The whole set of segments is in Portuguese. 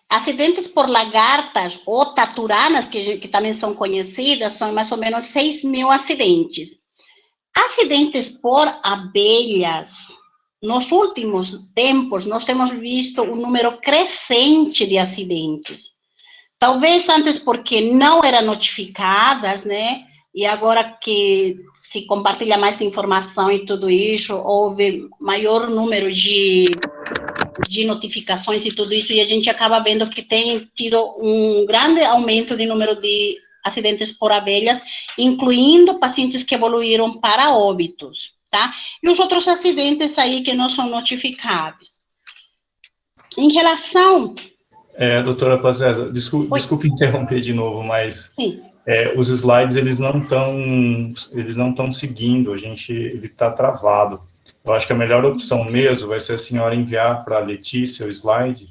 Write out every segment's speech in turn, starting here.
Acidentes por lagartas ou taturanas, que também são conhecidas, são mais ou menos 6 mil acidentes. Acidentes por abelhas, nos últimos tempos, nós temos visto um número crescente de acidentes. Talvez antes porque não eram notificadas, né? E agora que se compartilha mais informação e tudo isso, houve maior número de notificações e tudo isso, e a gente acaba vendo que tem tido um grande aumento de número de acidentes por abelhas, incluindo pacientes que evoluíram para óbitos, tá? E os outros acidentes aí que não são notificáveis. Em relação... doutora Pazesa, desculpe interromper de novo, mas os slides, eles não estão seguindo, ele está travado. Eu acho que a melhor opção mesmo vai ser a senhora enviar para a Letícia o slide.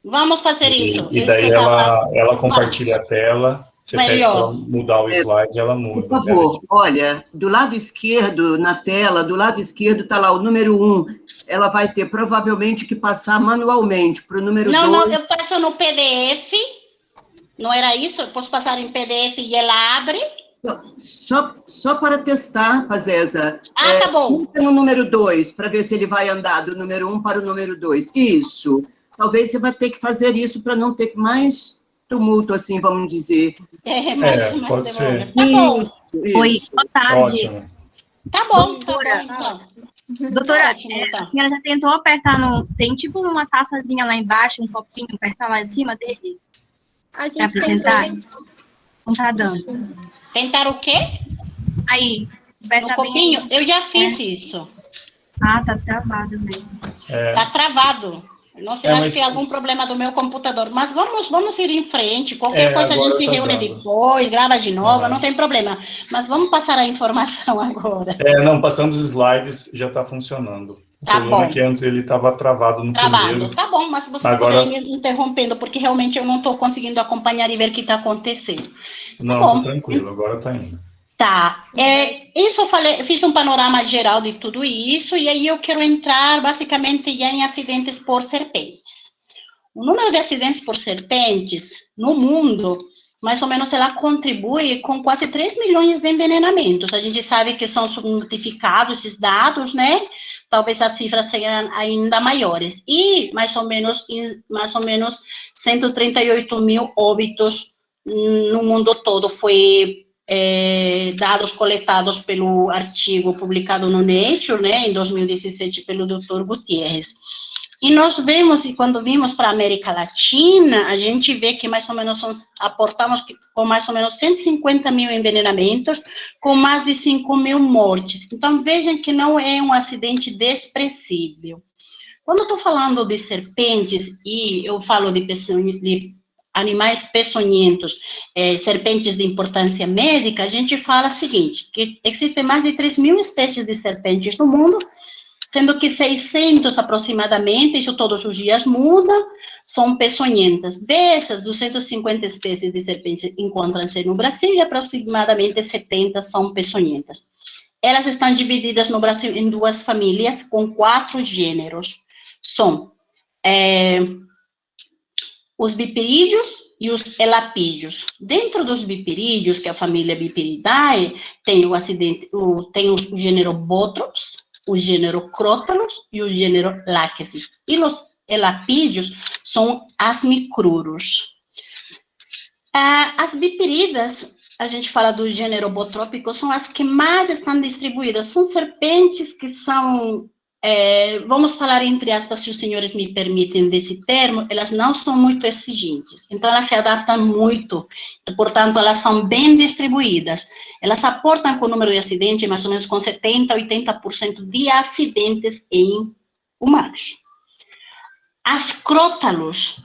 Vamos fazer isso. E daí ela compartilha a tela, você pede para ela mudar o slide, ela muda. Por favor, olha, do lado esquerdo, na tela, do lado esquerdo está lá o número 1. Ela vai ter provavelmente que passar manualmente para o número 2. Não, eu passo no PDF. Não era isso? Eu posso passar em PDF e ela abre? Só para testar, Pazesa. Tá bom. No número 2, para ver se ele vai andar do número 1 para o número 2. Isso. Talvez você vai ter que fazer isso para não ter mais tumulto, assim, vamos dizer. Pode ser. Tá bom. Oi, boa tarde. Ótimo. Tá bom, Doutora, a senhora já tentou apertar tem tipo uma taçazinha lá embaixo, um copinho, apertar lá em cima dele? A gente tentou. Não tá dando. Tentar o quê? Aí, no copinho? Eu já fiz isso. Ah, tá travado mesmo. Tá travado. Não sei, acho que é algum problema do meu computador. Mas vamos ir em frente. Qualquer coisa a gente se reúne depois, grava de novo, não tem problema. Mas vamos passar a informação agora. Não, passando os slides, já está funcionando. O problema é que antes ele estava travado no primeiro. Tá bom, mas você agora... poderia me interrompendo, porque realmente eu não estou conseguindo acompanhar e ver o que está acontecendo. Não, tá tranquilo, agora está indo. Tá, isso eu fiz um panorama geral de tudo isso, e aí eu quero entrar basicamente já em acidentes por serpentes. O número de acidentes por serpentes no mundo, mais ou menos, ela contribui com quase 3 milhões de envenenamentos. A gente sabe que são subnotificados esses dados, né? Talvez as cifras sejam ainda maiores. E mais ou menos 138 mil óbitos no mundo todo foi dados coletados pelo artigo publicado no Nature, né, em 2017, pelo Dr. Gutierrez. E nós vemos, e quando vimos para a América Latina, a gente vê que mais ou menos aportamos com mais ou menos 150 mil envenenamentos, com mais de 5 mil mortes. Então, vejam que não é um acidente desprezível. Quando eu estou falando de serpentes, e eu falo de animais peçonhentos, serpentes de importância médica, a gente fala o seguinte, que existem mais de 3 mil espécies de serpentes no mundo, sendo que 600 aproximadamente, isso todos os dias muda, são peçonhentas. Dessas, 250 espécies de serpentes encontram-se no Brasil e aproximadamente 70 são peçonhentas. Elas estão divididas no Brasil em 2 famílias, com 4 gêneros. São os bipirídeos e os elapídeos. Dentro dos bipirídeos, que é a família Bipiridae, tem o gênero Botrops, o gênero Crotalus e o gênero Lachesis. E os elapídeos são as micruros. As bipiridas, a gente fala do gênero Botrópico, são as que mais estão distribuídas. São serpentes que são... vamos falar entre aspas, se os senhores me permitem desse termo, elas não são muito exigentes, então elas se adaptam muito, portanto, elas são bem distribuídas. Elas aportam com o número de acidentes, mais ou menos com 70% a 80% de acidentes em humanos. As crótalos,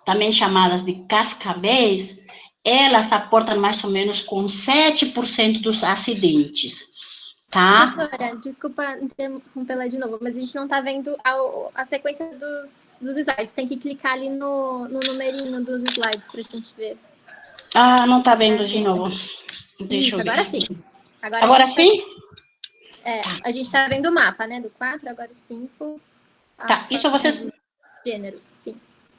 também chamadas de cascavéis, elas aportam mais ou menos com 7% dos acidentes. Tá? Doutora, desculpa interrompê-la de novo, mas a gente não está vendo a sequência dos slides. Tem que clicar ali no numerinho dos slides para a gente ver. Não está vendo de novo. Isso, agora sim. Agora sim? A gente está vendo o mapa, né? Do 4, agora o 5. Tá, isso vocês... Gêneros, sim.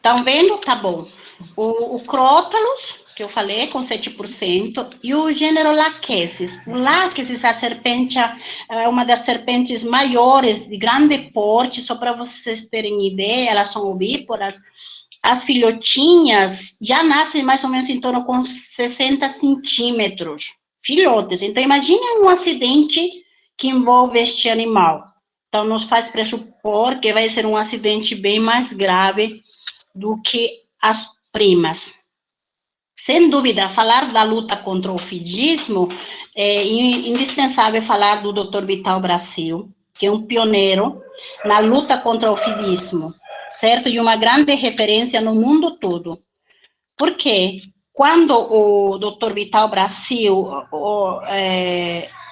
Estão vendo? Tá bom. O Crotalus, que eu falei, com 7%, e o gênero Lachesis. O Lachesis, a serpente, é uma das serpentes maiores, de grande porte, só para vocês terem ideia, elas são ovíparas. As filhotinhas já nascem mais ou menos em torno com 60 centímetros. Filhotes. Então, imagine um acidente que envolve este animal. Então, nos faz pressupor que vai ser um acidente bem mais grave do que as primas. Sem dúvida, falar da luta contra o fidismo é indispensável falar do Dr. Vital Brasil, que é um pioneiro na luta contra o fidismo, certo? E uma grande referência no mundo todo. Por quê? Quando o Dr. Vital Brasil,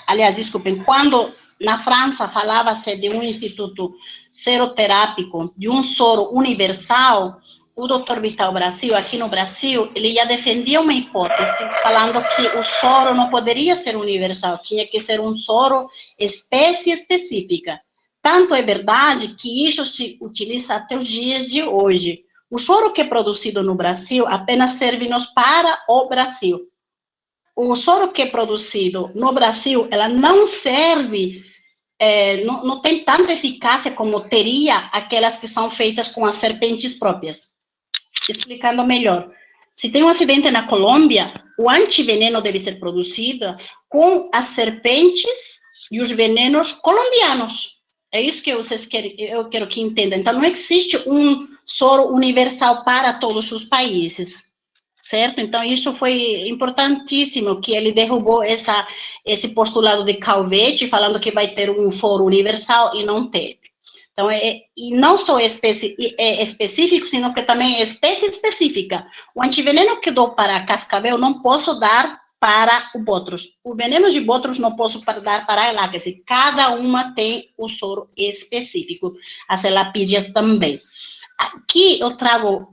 aliás, desculpem, quando na França falava-se de um instituto seroterápico, de um soro universal, o Dr. Vital Brasil, aqui no Brasil, ele já defendia uma hipótese, falando que o soro não poderia ser universal, tinha que ser um soro espécie específica. Tanto é verdade que isso se utiliza até os dias de hoje. O soro que é produzido no Brasil apenas serve-nos para o Brasil. O soro que é produzido no Brasil, ela não serve, não tem tanta eficácia como teria aquelas que são feitas com as serpentes próprias. Explicando melhor. Se tem um acidente na Colômbia, o antiveneno deve ser produzido com as serpentes e os venenos colombianos. É isso que vocês querem, eu quero que entendam. Então, não existe um soro universal para todos os países, certo? Então, isso foi importantíssimo, que ele derrubou esse postulado de Calvete, falando que vai ter um soro universal, e não teve. Então, e não só específico, sino que também é espécie específica. O antiveneno que dou para cascavel, não posso dar para o botros. O veneno de botros não posso dar para a Lachesis. Cada uma tem o soro específico. As elapídeas também. Aqui eu trago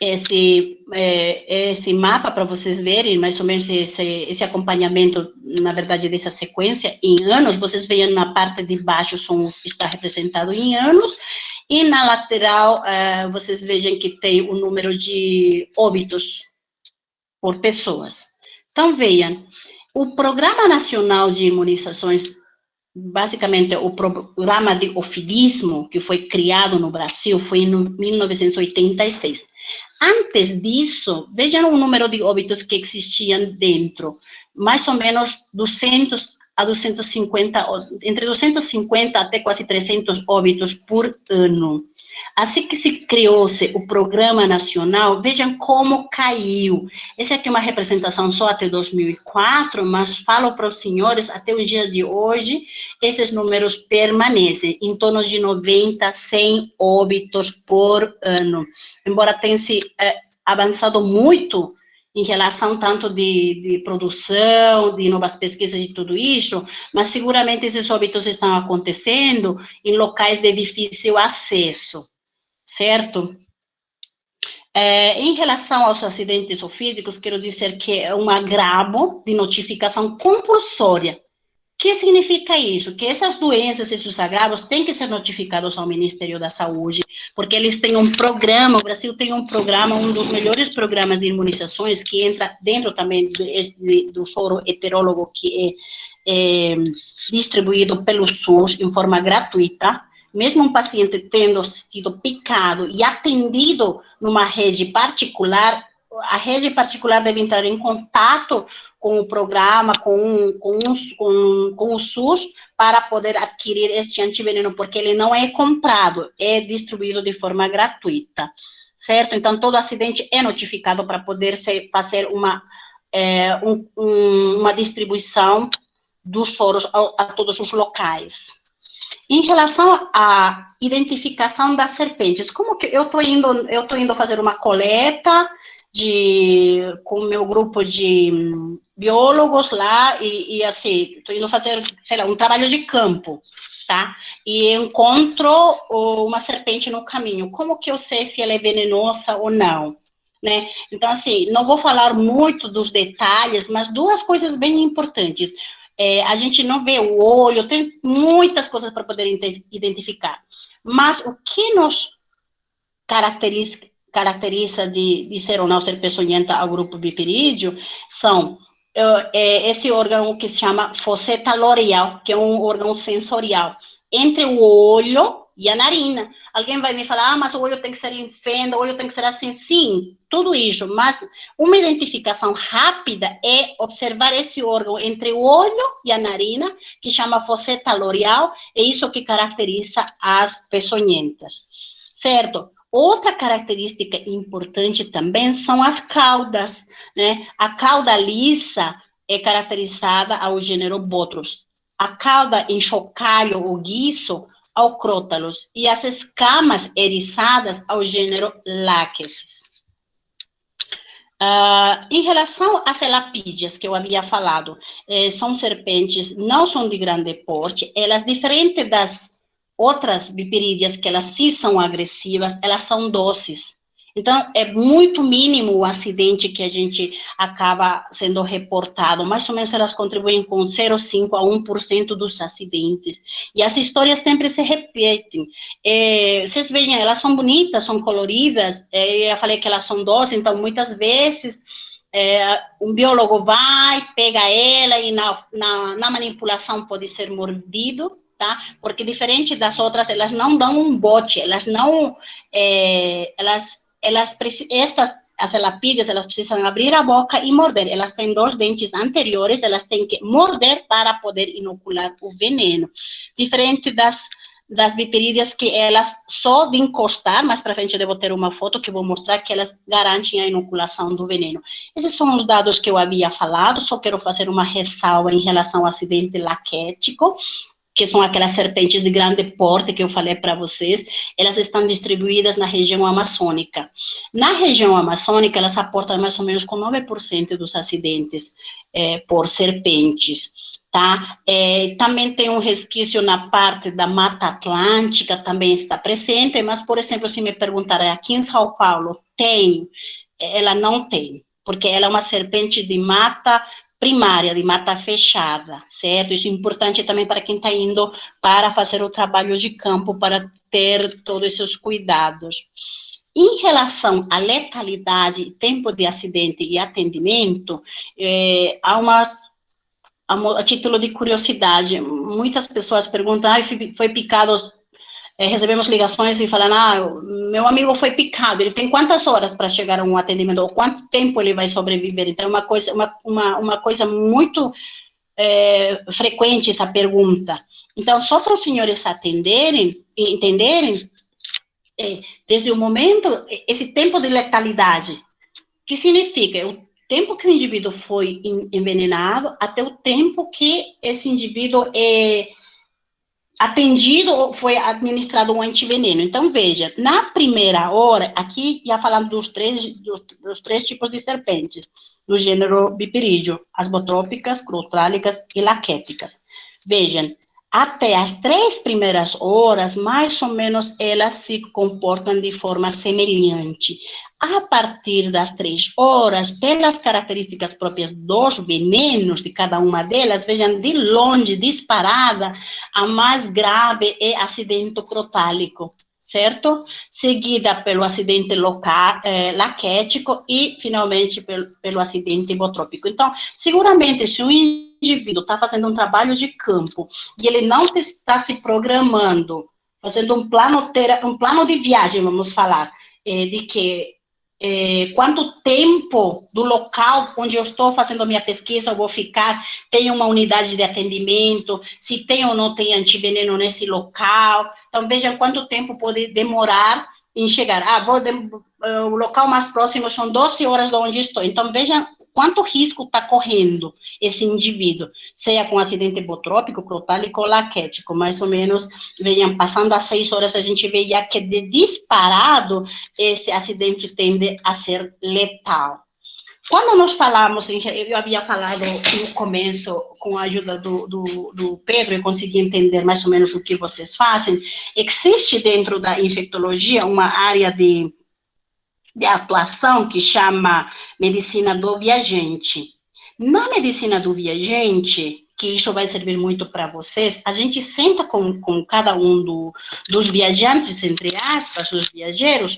esse mapa para vocês verem, mais ou menos esse acompanhamento, na verdade, dessa sequência em anos. Vocês veem na parte de baixo, está representado em anos, e na lateral, vocês vejam que tem o número de óbitos por pessoas. Então, vejam, o Programa Nacional de Imunizações, basicamente o programa de ofidismo, que foi criado no Brasil, foi em 1986. Antes disso, vejam o número de óbitos que existiam dentro, mais ou menos 200 a 250, entre 250 até quase 300 óbitos por ano. Assim que se criou-se o Programa Nacional, vejam como caiu. Essa aqui é uma representação só até 2004, mas falo para os senhores, até o dia de hoje, esses números permanecem, em torno de 90, 100 óbitos por ano. Embora tenha se avançado muito em relação tanto de produção, de novas pesquisas e tudo isso, mas seguramente esses óbitos estão acontecendo em locais de difícil acesso, certo? Em relação aos acidentes ofídicos, quero dizer que é um agravo de notificação compulsória. O que significa isso? Que essas doenças, esses agravos, têm que ser notificados ao Ministério da Saúde, porque eles têm um programa, o Brasil tem um programa, um dos melhores programas de imunizações, que entra dentro também do soro heterólogo, que é distribuído pelo SUS em forma gratuita. Mesmo um paciente tendo sido picado e atendido numa rede particular, a rede particular deve entrar em contato com o programa, com o SUS, para poder adquirir este antiveneno, porque ele não é comprado, é distribuído de forma gratuita, certo? Então, todo acidente é notificado para poder fazer uma distribuição dos soros a todos os locais. Em relação à identificação das serpentes, como que eu estou indo fazer uma coleta com o meu grupo de biólogos lá, e assim, estou indo fazer, sei lá, um trabalho de campo, tá? E encontro uma serpente no caminho. Como que eu sei se ela é venenosa ou não, né? Então, assim, não vou falar muito dos detalhes, mas duas coisas bem importantes. A gente não vê o olho, tem muitas coisas para poder identificar. Mas o que nos caracteriza de ser ou não ser peçonhenta ao grupo bipirídeo são esse órgão que se chama fosseta loreal, que é um órgão sensorial, entre o olho e a narina. Alguém vai me falar, mas o olho tem que ser em fenda, o olho tem que ser assim. Sim, tudo isso, mas uma identificação rápida é observar esse órgão entre o olho e a narina, que chama fosseta loreal, é isso que caracteriza as peçonhentas, certo? Outra característica importante também são as caudas, né? A cauda lisa é caracterizada ao gênero Botrus. A cauda em chocalho ou guiço ao Crótalos. E as escamas eriçadas ao gênero Lachesis. Em relação às elapídeas, que eu havia falado, são serpentes, não são de grande porte, elas, diferente das outras bipirídeas, que elas sim são agressivas, elas são doces. Então, é muito mínimo o acidente que a gente acaba sendo reportado. Mais ou menos, elas contribuem com 0,5% a 1% dos acidentes. E as histórias sempre se repetem. Vocês veem, elas são bonitas, são coloridas. Eu falei que elas são doces, então, muitas vezes, um biólogo vai, pega ela e na manipulação pode ser mordido. Tá? Porque diferente das outras, elas não dão um bote, elas não, as elapídeas, elas precisam abrir a boca e morder, elas têm 2 dentes anteriores, elas têm que morder para poder inocular o veneno. Diferente das bipirídeas, que elas só de encostar, mais para frente eu devo ter uma foto que vou mostrar que elas garantem a inoculação do veneno. Esses são os dados que eu havia falado, só quero fazer uma ressalva em relação ao acidente laquético, que são aquelas serpentes de grande porte que eu falei para vocês, elas estão distribuídas na região amazônica. Na região amazônica, elas aportam mais ou menos com 9% dos acidentes por serpentes, tá? Também tem um resquício na parte da Mata Atlântica, também está presente, mas, por exemplo, se me perguntarem, aqui em São Paulo, tem? Ela não tem, porque ela é uma serpente de mata primária, de mata fechada, certo? Isso é importante também para quem está indo para fazer o trabalho de campo, para ter todos esses cuidados. Em relação à letalidade, tempo de acidente e atendimento, a título de curiosidade, muitas pessoas perguntam, foi picado, recebemos ligações e falam, meu amigo foi picado, ele tem quantas horas para chegar a um atendimento, ou quanto tempo ele vai sobreviver? Então, uma coisa muito frequente essa pergunta. Então, só para os senhores entenderem, desde o momento, esse tempo de letalidade, que significa o tempo que o indivíduo foi envenenado até o tempo que esse indivíduo atendido ou foi administrado um antiveneno. Então, veja, na primeira hora, aqui já falando dos três tipos de serpentes, do gênero bipirídeo, as botrópicas, crotálicas e laquéticas. Vejam, até as 3 primeiras horas, mais ou menos, elas se comportam de forma semelhante. A partir das 3 horas, pelas características próprias dos venenos de cada uma delas, vejam, de longe, disparada, a mais grave é acidente crotálico, certo? Seguida pelo acidente laquético e, finalmente, pelo acidente botrópico. Então, seguramente, se um indivíduo está fazendo um trabalho de campo e ele não está se programando, fazendo um plano de viagem, vamos falar, de que quanto tempo do local onde eu estou fazendo a minha pesquisa eu vou ficar, tem uma unidade de atendimento, se tem ou não tem antiveneno nesse local. Então, vejam quanto tempo pode demorar em chegar. O local mais próximo são 12 horas de onde estou. Então, vejam quanto risco está correndo esse indivíduo, seja com acidente botrópico, crotálico ou laquético, mais ou menos, vejam, passando as 6 horas, a gente vê já que de disparado, esse acidente tende a ser letal. Quando nós falamos, eu havia falado no começo, com a ajuda do Pedro, eu consegui entender mais ou menos o que vocês fazem, existe dentro da infectologia uma área de atuação que chama medicina do viajante. Na medicina do viajante, que isso vai servir muito para vocês, a gente senta com cada um dos viajantes, entre aspas, dos viajeros,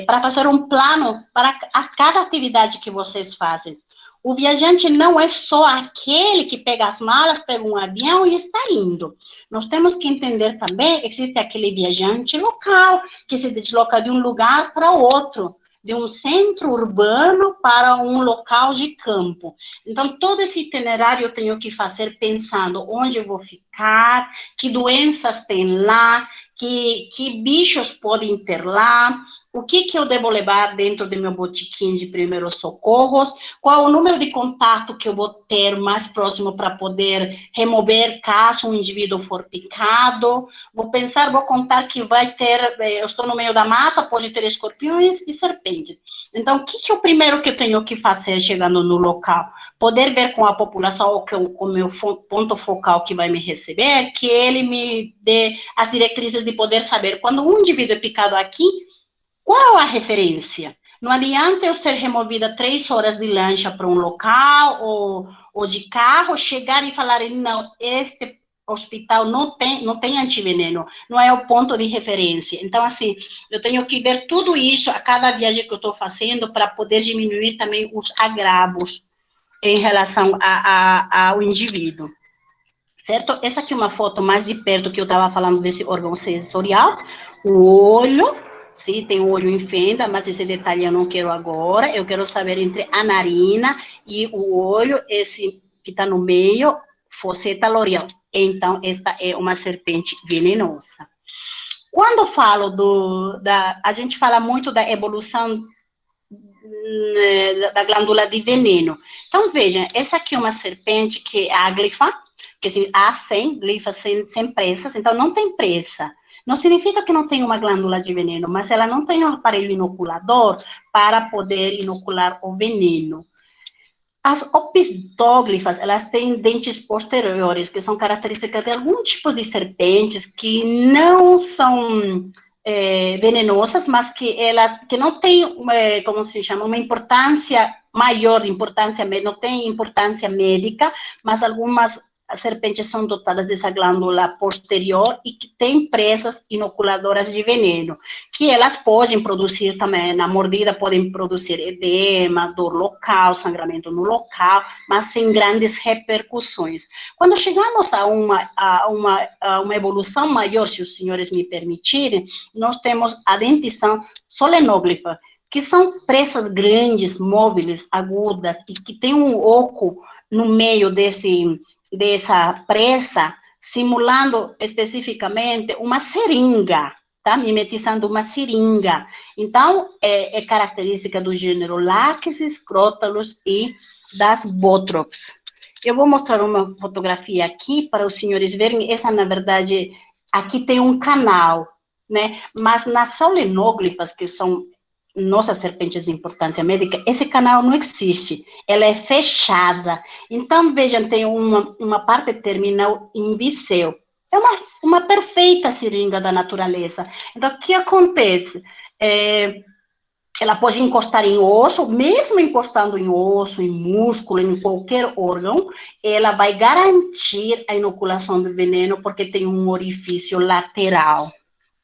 para fazer um plano para a cada atividade que vocês fazem. O viajante não é só aquele que pega as malas, pega um avião e está indo. Nós temos que entender também, existe aquele viajante local, que se desloca de um lugar para outro, de um centro urbano para um local de campo. Então, todo esse itinerário eu tenho que fazer pensando onde eu vou ficar, que doenças tem lá, que bichos podem ter lá, o que eu devo levar dentro do meu botiquim de primeiros socorros, qual o número de contato que eu vou ter mais próximo para poder remover caso um indivíduo for picado. Vou contar que vai ter, eu estou no meio da mata, pode ter escorpiões e serpentes. Então, o que é o primeiro que eu tenho que fazer chegando no local? Poder ver com a população, com o meu ponto focal que vai me receber, que ele me dê as diretrizes de poder saber quando um indivíduo é picado aqui, qual a referência? Não adianta eu ser removida 3 horas de lancha para um local ou de carro, chegar e falar, não, este hospital não tem antiveneno, não é o ponto de referência. Então, assim, eu tenho que ver tudo isso a cada viagem que eu estou fazendo para poder diminuir também os agravos em relação ao indivíduo. Certo? Essa aqui é uma foto mais de perto que eu estava falando desse órgão sensorial, o olho. Sim, tem o olho em fenda, mas esse detalhe eu não quero agora. Eu quero saber entre a narina e o olho, esse que está no meio, fosseta loreal. Então, esta é uma serpente venenosa. Quando falo a gente fala muito da evolução da glândula de veneno. Então, vejam, essa aqui é uma serpente que é a glifa, que assim, A100, glifa sem pressas, então não tem pressa. Não significa que não tem uma glândula de veneno, mas ela não tem um aparelho inoculador para poder inocular o veneno. As opistóglifas, elas têm dentes posteriores, que são características de algum tipo de serpentes que não são venenosas, mas que não têm, como se chama, uma importância maior, não tem importância médica, mas algumas as serpentes são dotadas dessa glândula posterior e que têm presas inoculadoras de veneno, que elas podem produzir também, na mordida, podem produzir edema, dor local, sangramento no local, mas sem grandes repercussões. Quando chegamos a uma evolução maior, se os senhores me permitirem, nós temos a dentição solenóglifa, que são presas grandes, móveis, agudas, e que tem um oco no meio dessa presa, simulando especificamente uma seringa, tá? Mimetizando uma seringa. Então, é característica do gênero Lachesis, Crotalus e das Botrops. Eu vou mostrar uma fotografia aqui para os senhores verem. Essa, na verdade, aqui tem um canal, né? Mas nas solenóglifas, que são nossas serpentes de importância médica, esse canal não existe, ela é fechada. Então, vejam, tem uma parte terminal em biceu. É uma perfeita seringa da natureza. Então, o que acontece? Ela pode encostar em osso, mesmo encostando em osso, em músculo, em qualquer órgão, ela vai garantir a inoculação do veneno, porque tem um orifício lateral.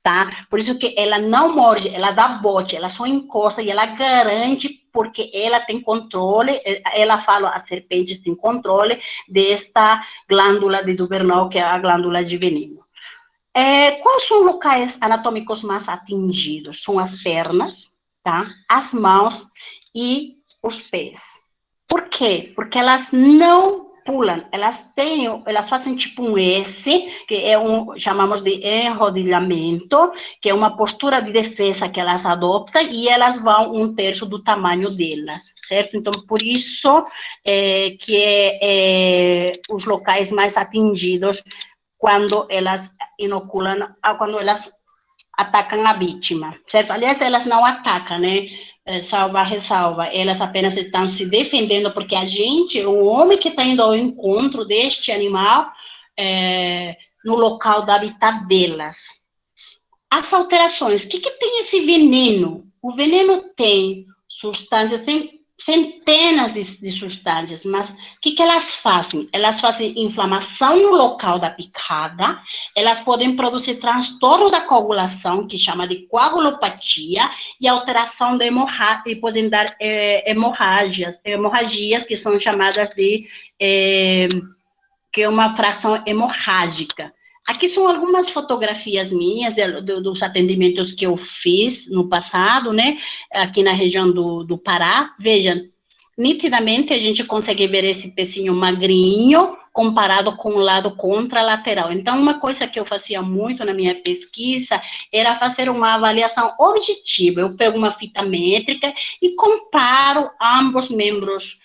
Tá? Por isso que ela não morde, ela dá bote, ela só encosta e ela garante, porque ela tem controle, ela fala, as serpentes têm controle desta glândula de Duvernay, que é a glândula de veneno. Quais são os locais anatômicos mais atingidos? São as pernas, tá? As mãos e os pés. Por quê? Porque elas não pulam, elas fazem tipo um S, que chamamos de enrodilhamento, que é uma postura de defesa que elas adoptam, e elas vão 1/3 do tamanho delas, certo? Então, por isso os locais mais atingidos quando elas inoculam, quando elas atacam a vítima, certo? Aliás, elas não atacam, né? Ressalva, elas apenas estão se defendendo, porque o homem que está indo ao encontro deste animal no local do habitat delas. As alterações, o que tem esse veneno? O veneno tem substâncias, tem centenas de substâncias, mas o que elas fazem? Elas fazem inflamação no local da picada, elas podem produzir transtorno da coagulação, que chama de coagulopatia, e alteração da hemorragia, e podem dar hemorragias, que são chamadas de, que é uma fração hemorrágica. Aqui são algumas fotografias minhas dos atendimentos que eu fiz no passado, né, aqui na região do Pará. Vejam, nitidamente a gente consegue ver esse pecinho magrinho comparado com o lado contralateral. Então, uma coisa que eu fazia muito na minha pesquisa era fazer uma avaliação objetiva. Eu pego uma fita métrica e comparo ambos membros.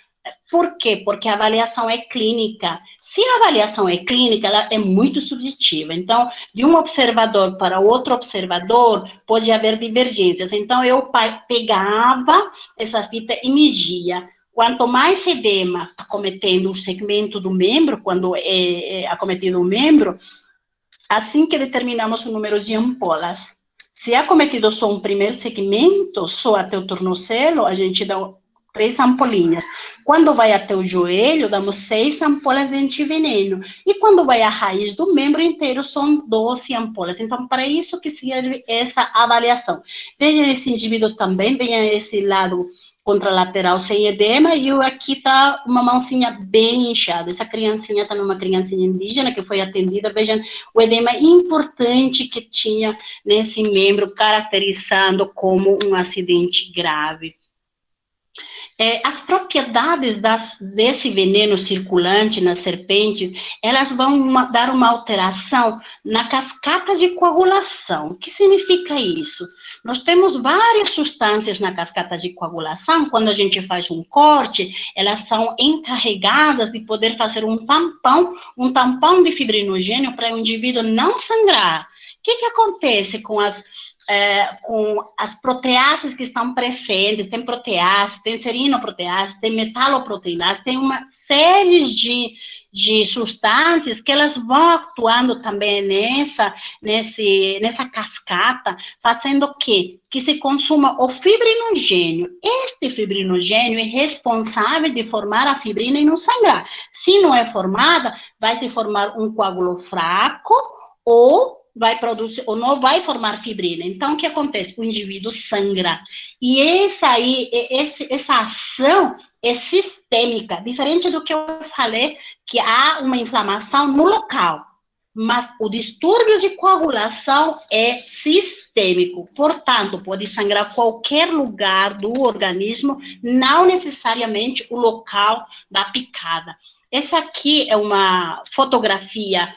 Por quê? Porque a avaliação é clínica. Se a avaliação é clínica, ela é muito subjetiva. Então, de um observador para outro observador, pode haver divergências. Então, eu pegava essa fita e media. Quanto mais edema acometendo o segmento do membro, quando é acometido o membro, assim que determinamos o número de ampolas. Se é acometido só um primeiro segmento, só até o tornozelo, a gente dá 3 ampolinhas. Quando vai até o joelho, damos 6 ampolas de antiveneno. E quando vai à raiz do membro inteiro, são 12 ampolas. Então, para isso que serve essa avaliação. Veja esse indivíduo também, veja esse lado contralateral sem edema, e aqui está uma mãozinha bem inchada. Essa criancinha também é uma criancinha indígena que foi atendida. Vejam o edema importante que tinha nesse membro, caracterizando como um acidente grave. As propriedades desse veneno circulante nas serpentes, elas vão dar uma alteração na cascata de coagulação. O que significa isso? Nós temos várias substâncias na cascata de coagulação. Quando a gente faz um corte, elas são encarregadas de poder fazer um tampão de fibrinogênio para o indivíduo não sangrar. O que acontece com as proteases que estão presentes? Tem protease, tem serinoprotease, tem metaloproteinase, tem uma série de substâncias que elas vão atuando também nessa cascata, fazendo o quê? Que se consuma o fibrinogênio. Este fibrinogênio é responsável de formar a fibrina e não sangrar. Se não é formada, vai se formar um coágulo fraco ou vai produzir, ou não vai formar fibrina. Então, o que acontece? O indivíduo sangra. E essa ação é sistêmica, diferente do que eu falei, que há uma inflamação no local. Mas o distúrbio de coagulação é sistêmico. Portanto, pode sangrar qualquer lugar do organismo, não necessariamente o local da picada. Essa aqui é uma fotografia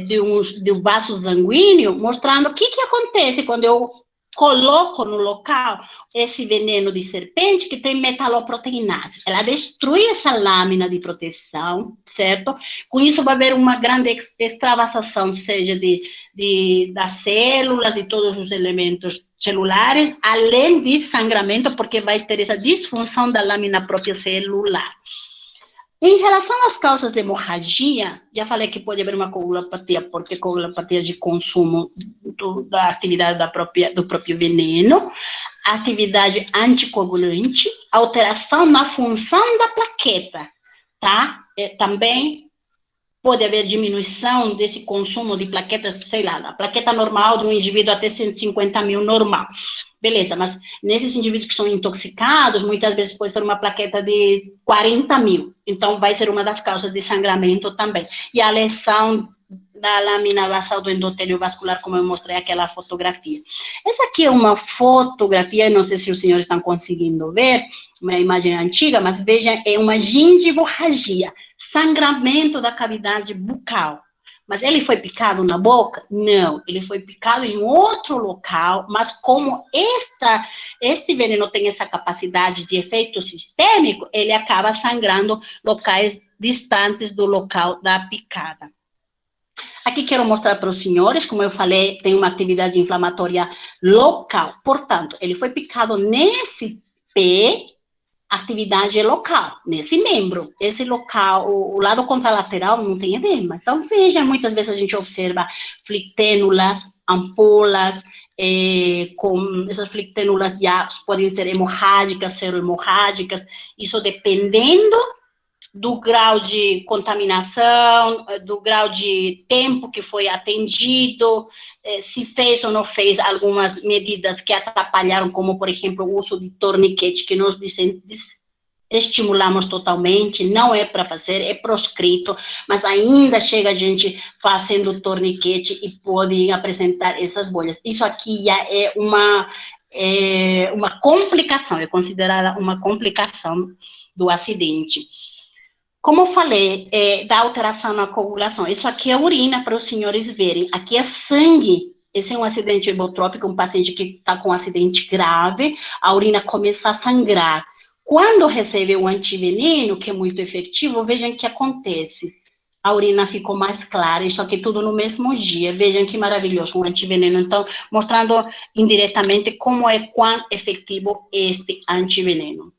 de um vaso sanguíneo, mostrando o que acontece quando eu coloco no local esse veneno de serpente que tem metaloproteinase. Ela destrui essa lâmina de proteção, certo? Com isso vai haver uma grande extravasação, seja das células, de todos os elementos celulares, além de sangramento, porque vai ter essa disfunção da lâmina própria celular. Em relação às causas de hemorragia, já falei que pode haver uma coagulopatia, porque coagulopatia de consumo da atividade do próprio veneno, atividade anticoagulante, alteração na função da plaqueta, tá? Também pode haver diminuição desse consumo de plaquetas, sei lá, a plaqueta normal de um indivíduo até 150 mil normal. Beleza, mas nesses indivíduos que são intoxicados, muitas vezes pode ter uma plaqueta de 40 mil. Então, vai ser uma das causas de sangramento também. E a lesão da lâmina basal do endotélio vascular, como eu mostrei aquela fotografia. Essa aqui é uma fotografia, não sei se os senhores estão conseguindo ver, uma imagem antiga, mas vejam, é uma gingivorragia, sangramento da cavidade bucal. Mas ele foi picado na boca? Não, ele foi picado em outro local, mas como este veneno tem essa capacidade de efeito sistêmico, ele acaba sangrando locais distantes do local da picada. Aqui quero mostrar para os senhores, como eu falei, tem uma atividade inflamatória local. Portanto, ele foi picado nesse pé, atividade é local, nesse membro. Esse local, o lado contralateral não tem edema. Então, veja, muitas vezes a gente observa flictênulas, ampolas, com essas flictênulas já podem ser hemorrágicas, serohemorrágicas, isso dependendo do grau de contaminação, do grau de tempo que foi atendido, se fez ou não fez algumas medidas que atrapalharam, como, por exemplo, o uso de torniquete, que nós estimulamos totalmente, não é para fazer, é proscrito, mas ainda chega a gente fazendo torniquete e pode apresentar essas bolhas. Isso aqui já é uma complicação, é considerada uma complicação do acidente. Como eu falei, da alteração na coagulação, isso aqui é urina para os senhores verem, aqui é sangue. Esse é um acidente hemotrópico, um paciente que está com um acidente grave, a urina começa a sangrar. Quando recebe o antiveneno, que é muito efetivo, vejam o que acontece. A urina ficou mais clara, isso aqui tudo no mesmo dia. Vejam que maravilhoso, um antiveneno. Então, mostrando indiretamente quão efetivo é este antiveneno.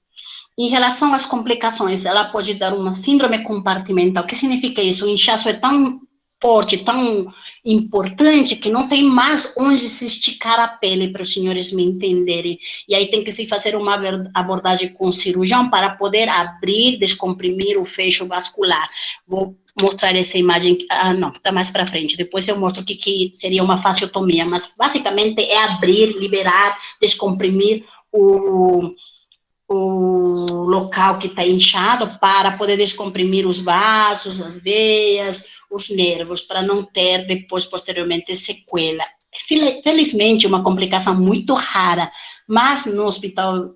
Em relação às complicações, ela pode dar uma síndrome compartimental. O que significa isso? O inchaço é tão forte, tão importante, que não tem mais onde se esticar a pele, para os senhores me entenderem. E aí tem que se fazer uma abordagem com o cirurgião para poder abrir, descomprimir o fecho vascular. Vou mostrar essa imagem, não, está mais para frente, depois eu mostro o que seria uma fasciotomia, mas basicamente é abrir, liberar, descomprimir o local que está inchado para poder descomprimir os vasos, as veias, os nervos, para não ter depois, posteriormente, sequela. Felizmente, uma complicação muito rara, mas no Hospital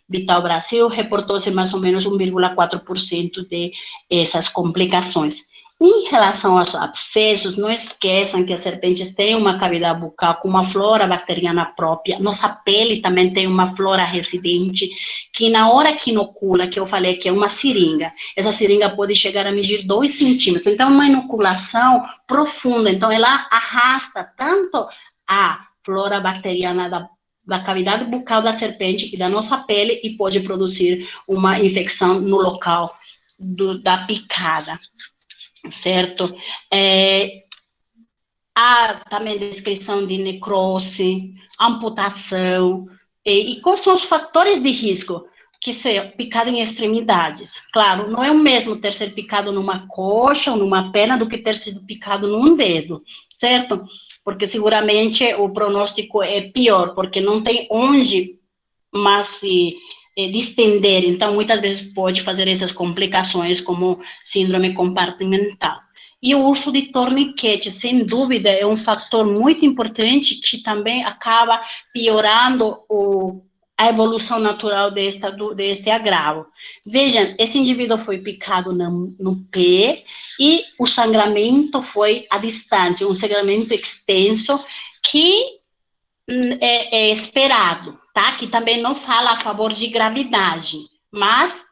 Vital Brasil reportou-se mais ou menos 1,4% de essas complicações. Em relação aos abscessos, não esqueçam que as serpentes têm uma cavidade bucal com uma flora bacteriana própria. Nossa pele também tem uma flora residente, que na hora que inocula, que eu falei que é uma seringa, essa seringa pode chegar a medir 2 centímetros. Então, uma inoculação profunda. Então, ela arrasta tanto a flora bacteriana da cavidade bucal da serpente e da nossa pele e pode produzir uma infecção no local da picada. Certo? Há também descrição de necrose, amputação, e quais são os fatores de risco? Que ser picado em extremidades. Claro, não é o mesmo ter sido picado numa coxa ou numa perna do que ter sido picado num dedo, certo? Porque seguramente o pronóstico é pior, porque não tem onde mais se distender, então muitas vezes pode fazer essas complicações como síndrome compartimental. E o uso de torniquete, sem dúvida, é um fator muito importante que também acaba piorando a evolução natural deste agravo. Vejam, esse indivíduo foi picado no pé e o sangramento foi à distância, um sangramento extenso que é esperado, tá? Que também não fala a favor de gravidade, mas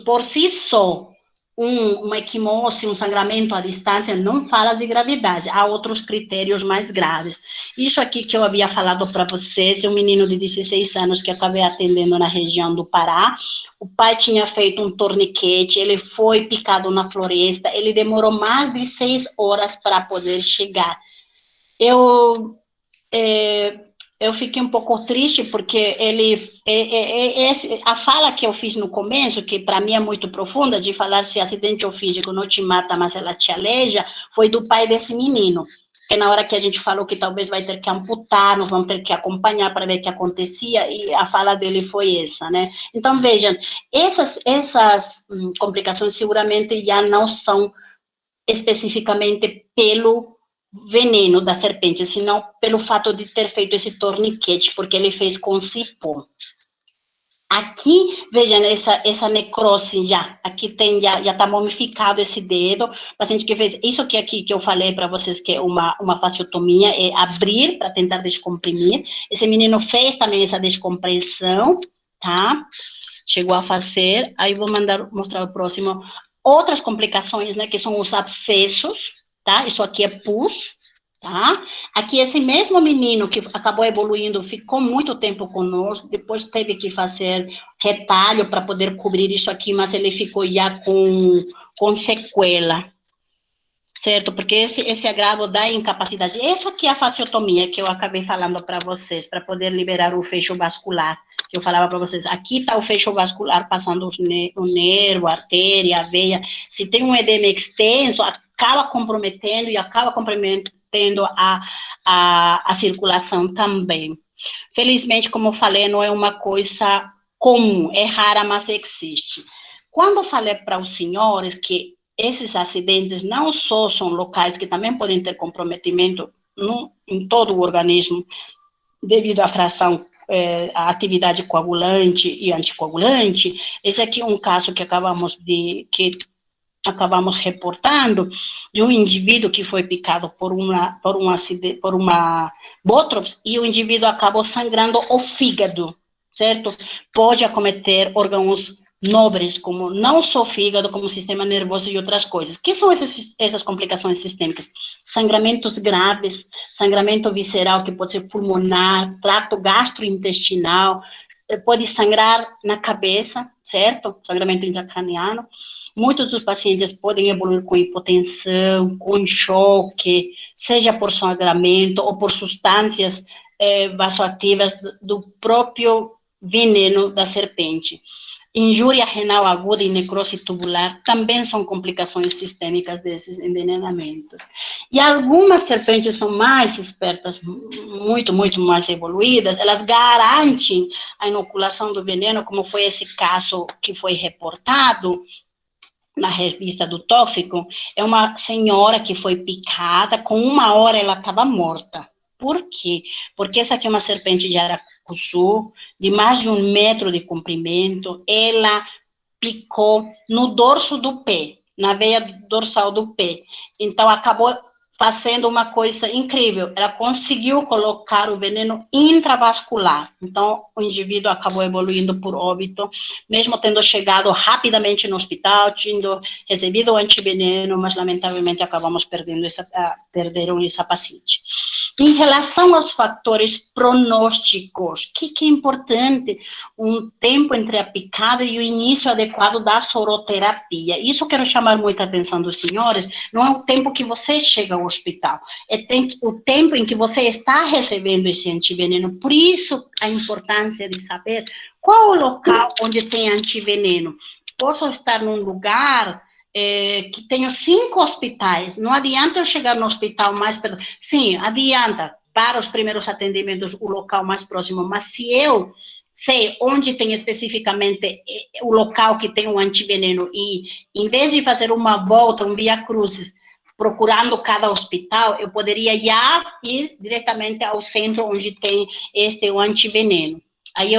por si só, uma equimose, um sangramento à distância não fala de gravidade, há outros critérios mais graves. Isso aqui que eu havia falado para vocês, é um menino de 16 anos que acabei atendendo na região do Pará, o pai tinha feito um torniquete, ele foi picado na floresta, ele demorou mais de 6 horas para poder chegar. Eu fiquei um pouco triste, porque a fala que eu fiz no começo, que para mim é muito profunda, de falar se acidente físico não te mata, mas ela te aleja, foi do pai desse menino, que na hora que a gente falou que talvez vai ter que amputar, nós vamos ter que acompanhar para ver o que acontecia, e a fala dele foi essa, né? Então, vejam, essas complicações seguramente já não são especificamente pelo veneno da serpente, senão pelo fato de ter feito esse torniquete, porque ele fez com cipó. Aqui, vejam, essa necrose já, aqui tem, já está momificado esse dedo, paciente que fez, isso aqui que eu falei para vocês, que é uma fasciotomia, é abrir para tentar descomprimir, esse menino fez também essa descompressão, tá? Chegou a fazer, aí vou mostrar o próximo. Outras complicações, né, que são os abscessos, tá? Isso aqui é pus, tá? Aqui esse mesmo menino que acabou evoluindo, ficou muito tempo conosco, depois teve que fazer retalho para poder cobrir isso aqui, mas ele ficou já com sequela. certo? Porque esse agravo da incapacidade, essa aqui é a fasciotomia que eu acabei falando para vocês, para poder liberar o fecho vascular, que eu falava para vocês, aqui está o fecho vascular passando o nervo, a artéria, a veia, se tem um edema extenso, acaba comprometendo e acaba comprometendo a circulação também. Felizmente, como eu falei, não é uma coisa comum, é rara, mas existe. Quando eu falei para os senhores que esses acidentes não só são locais que também podem ter comprometimento em todo o organismo, devido à fração, à atividade coagulante e anticoagulante, esse aqui é um caso que acabamos reportando de um indivíduo que foi picado por uma bótrops e o indivíduo acabou sangrando o fígado, certo? Pode acometer órgãos nobres, como não só fígado, como sistema nervoso e outras coisas. Que são essas complicações sistêmicas? Sangramentos graves, sangramento visceral, que pode ser pulmonar, trato gastrointestinal, pode sangrar na cabeça, certo? Sangramento intracraniano. Muitos dos pacientes podem evoluir com hipotensão, com choque, seja por sangramento ou por substâncias vasoativas do próprio veneno da serpente. Injúria renal aguda e necrose tubular também são complicações sistêmicas desses envenenamentos. E algumas serpentes são mais espertas, muito, muito mais evoluídas, elas garantem a inoculação do veneno, como foi esse caso que foi reportado na revista do tóxico. É uma senhora que foi picada, com 1 hora ela estava morta. Por quê? Porque essa aqui é uma serpente de aracuçu, de mais de 1 metro de comprimento, ela picou no dorso do pé, na veia dorsal do pé. Então, acabou fazendo uma coisa incrível, ela conseguiu colocar o veneno intravascular, então o indivíduo acabou evoluindo por óbito, mesmo tendo chegado rapidamente no hospital, tendo recebido o antiveneno, mas lamentavelmente acabamos perdendo essa paciente. Em relação aos fatores pronósticos, o que é importante? Um tempo entre a picada e o início adequado da soroterapia. Isso eu quero chamar muita atenção dos senhores, não é o tempo que você chega ao hospital, é o tempo em que você está recebendo esse antiveneno. Por isso, a importância de saber qual o local onde tem antiveneno. Posso estar num lugar que tenho 5 hospitais, não adianta eu chegar no hospital mais perto. Sim, adianta, para os primeiros atendimentos, o local mais próximo, mas se eu sei onde tem especificamente o local que tem o antiveneno e, em vez de fazer uma volta, um via crucis, procurando cada hospital, eu poderia já ir diretamente ao centro onde tem o antiveneno. Aí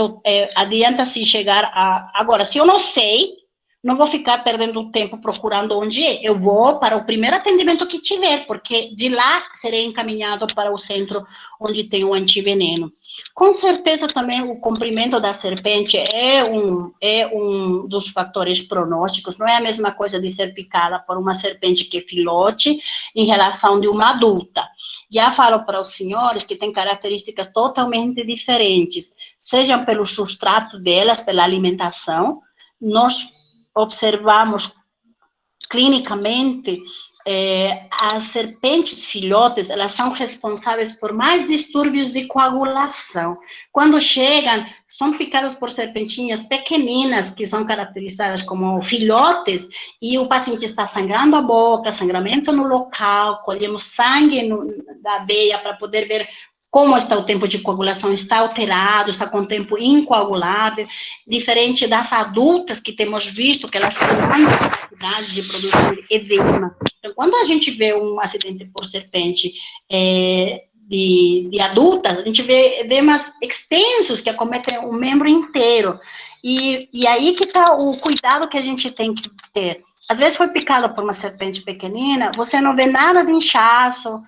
adianta-se chegar agora, se eu não sei, não vou ficar perdendo tempo procurando onde é. Eu vou para o primeiro atendimento que tiver, porque de lá serei encaminhado para o centro onde tem o antiveneno. Com certeza também o comprimento da serpente é um dos fatores pronósticos. Não é a mesma coisa de ser picada por uma serpente que é filhote em relação de uma adulta. Já falo para os senhores que tem características totalmente diferentes, seja pelo substrato delas, pela alimentação. Nós observamos clinicamente as serpentes filhotes, elas são responsáveis por mais distúrbios de coagulação. Quando chegam, são picadas por serpentinhas pequeninas, que são caracterizadas como filhotes, e o paciente está sangrando a boca, sangramento no local, colhemos sangue da veia para poder ver como está o tempo de coagulação, está alterado, está com tempo incoagulável, diferente das adultas que temos visto que elas têm grande capacidade de produzir edema. Então, quando a gente vê um acidente por serpente de adultas, a gente vê edemas extensos que acometem o membro inteiro. E aí que está o cuidado que a gente tem que ter. Às vezes foi picada por uma serpente pequenina, você não vê nada de inchaço,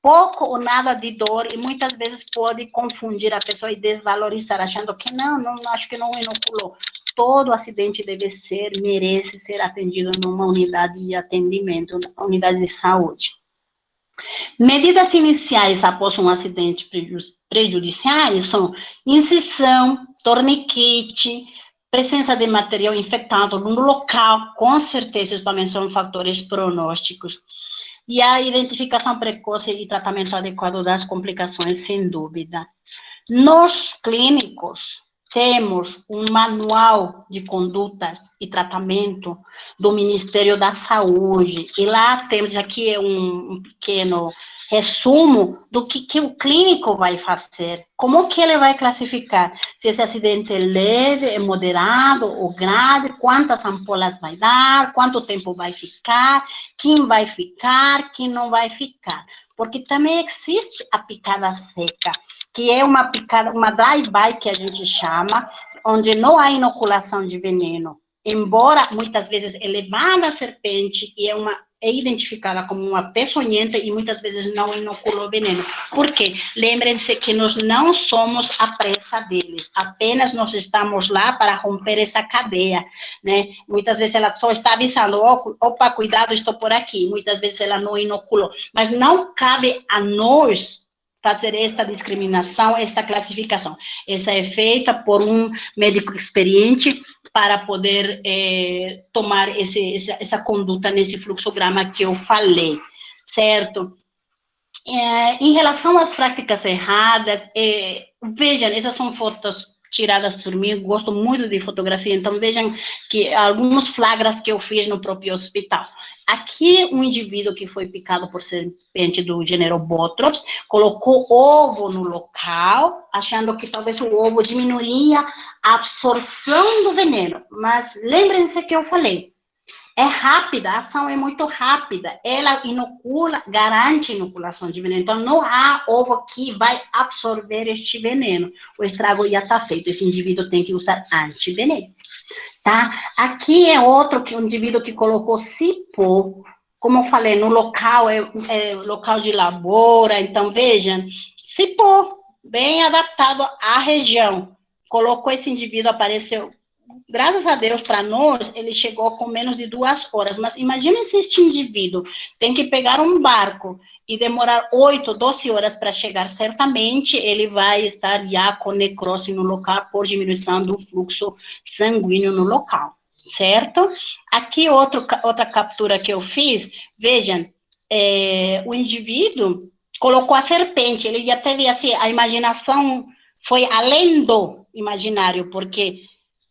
pouco ou nada de dor, e muitas vezes pode confundir a pessoa e desvalorizar, achando que não, acho que não inoculou. Todo acidente merece ser atendido numa unidade de atendimento, uma unidade de saúde. Medidas iniciais após um acidente prejudicial são incisão, torniquete, presença de material infectado no local, com certeza isso também são fatores pronósticos. E a identificação precoce e tratamento adequado das complicações, sem dúvida. Nós, clínicos, temos um manual de condutas e tratamento do Ministério da Saúde, e lá temos aqui um pequeno resumo do que o clínico vai fazer, como que ele vai classificar, se esse acidente é leve, é moderado ou grave, quantas ampolas vai dar, quanto tempo vai ficar, quem não vai ficar, porque também existe a picada seca, que é uma picada, uma drive-by que a gente chama, onde não há inoculação de veneno, embora muitas vezes elevada a serpente e é identificada como uma peçonhenta e muitas vezes não inoculou veneno. Por quê? Lembrem-se que nós não somos a presa deles, apenas nós estamos lá para romper essa cadeia, né? Muitas vezes ela só está avisando, opa, cuidado, estou por aqui. Muitas vezes ela não inoculou, mas não cabe a nós fazer esta discriminação, esta classificação. Essa é feita por um médico experiente para poder tomar essa conduta nesse fluxograma que eu falei, certo? Em relação às práticas erradas, vejam, essas são fotos tiradas por mim, gosto muito de fotografia, então vejam que alguns flagras que eu fiz no próprio hospital. Aqui, um indivíduo que foi picado por serpente do gênero Botrops, colocou ovo no local, achando que talvez o ovo diminuiria a absorção do veneno, mas lembrem-se que eu falei, é rápida, a ação é muito rápida, ela inocula, garante a inoculação de veneno, então não há ovo que vai absorver este veneno, o estrago já está feito, esse indivíduo tem que usar antiveneno, tá? Aqui é outro que um indivíduo que colocou cipó, como eu falei, no local, é local de lavoura, então vejam, cipó, bem adaptado à região, colocou esse indivíduo, apareceu. Graças a Deus, para nós, ele chegou com menos de 2 horas. Mas imagine se este indivíduo tem que pegar um barco e demorar 8, 12 horas para chegar. Certamente, ele vai estar já com necrose no local por diminuição do fluxo sanguíneo no local, certo? Aqui, outra captura que eu fiz. Vejam, o indivíduo colocou a serpente. Ele já teve, assim, a imaginação foi além do imaginário, porque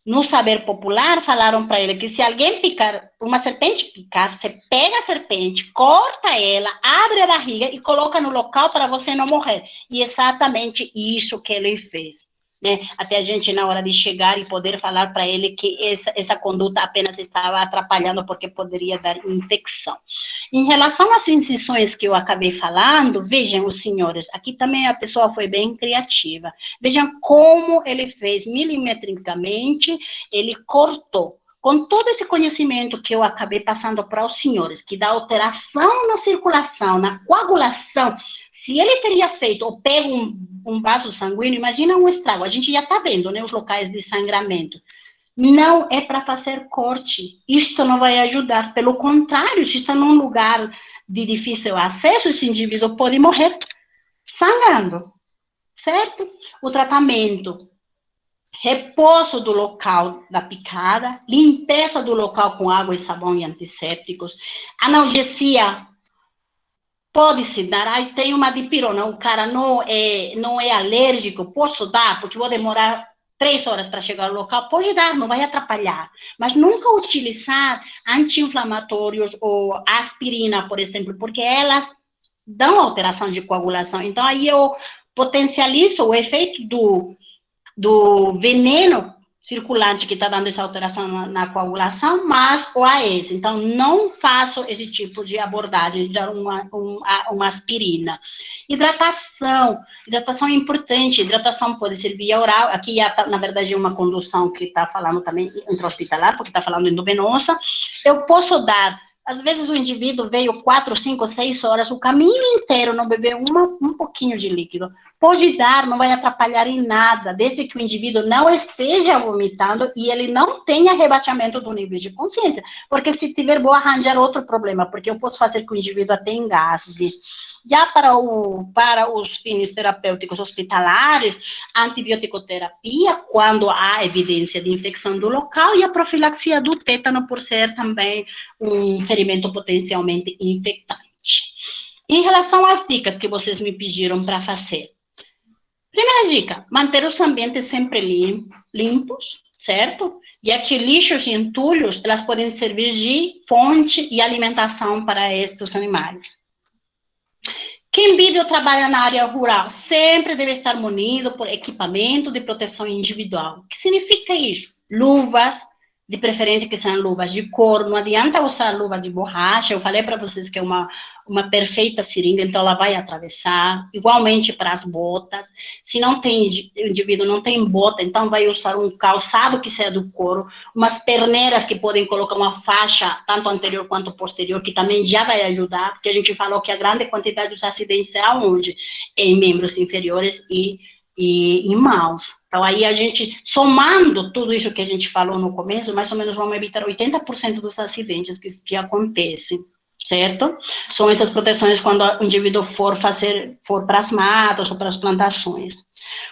no saber popular, falaram para ele que se alguém picar, uma serpente picar, você pega a serpente, corta ela, abre a barriga e coloca no local para você não morrer. E exatamente isso que ele fez, né? Até a gente, na hora de chegar e poder falar para ele que essa conduta apenas estava atrapalhando porque poderia dar infecção. Em relação às incisões que eu acabei falando, vejam, os senhores, aqui também a pessoa foi bem criativa. Vejam como ele fez milimetricamente, ele cortou. Com todo esse conhecimento que eu acabei passando para os senhores, que dá alteração na circulação, na coagulação, se ele teria feito ou pego um vaso sanguíneo, imagina um estrago. A gente já está vendo, né, os locais de sangramento. Não é para fazer corte. Isto não vai ajudar. Pelo contrário, se está num lugar de difícil acesso, esse indivíduo pode morrer sangrando, certo? O tratamento, repouso do local da picada, limpeza do local com água e sabão e antissépticos, analgesia. Pode-se dar, aí tem uma dipirona, o cara não é alérgico, posso dar, porque vou demorar 3 horas para chegar ao local, pode dar, não vai atrapalhar, mas nunca utilizar anti-inflamatórios ou aspirina, por exemplo, porque elas dão alteração de coagulação, então aí eu potencializo o efeito do veneno circulante que está dando essa alteração na coagulação, mas o AES. Então, não faço esse tipo de abordagem, de dar uma aspirina. Hidratação é importante, hidratação pode ser via oral, aqui, na verdade, é uma condução que está falando também intra-hospitalar, porque está falando endovenosa. Eu posso dar, às vezes o indivíduo veio 4, 5, 6 horas, o caminho inteiro não bebeu um pouquinho de líquido. Pode dar, não vai atrapalhar em nada, desde que o indivíduo não esteja vomitando e ele não tenha rebaixamento do nível de consciência. Porque se tiver, vou arranjar outro problema, porque eu posso fazer que o indivíduo até engasgue. Já para os fins terapêuticos hospitalares, a antibioticoterapia, quando há evidência de infecção do local, e a profilaxia do tétano, por ser também um ferimento potencialmente infectante. Em relação às dicas que vocês me pediram para fazer. Primeira dica, manter os ambientes sempre limpos, certo? Já que lixos e entulhos, elas podem servir de fonte e alimentação para estes animais. Quem vive ou trabalha na área rural sempre deve estar munido por equipamento de proteção individual. O que significa isso? Luvas, de preferência que sejam luvas de couro, não adianta usar luva de borracha, eu falei para vocês que é uma perfeita seringa, então ela vai atravessar, igualmente para as botas, se não tem, o indivíduo não tem bota, então vai usar um calçado que seja do couro, umas perneiras que podem colocar uma faixa, tanto anterior quanto posterior, que também já vai ajudar, porque a gente falou que a grande quantidade dos acidentes é aonde? Em membros inferiores e em mãos. Então, aí a gente, somando tudo isso que a gente falou no começo, mais ou menos vamos evitar 80% dos acidentes que acontecem, certo? São essas proteções quando o indivíduo for para as matas ou para as plantações.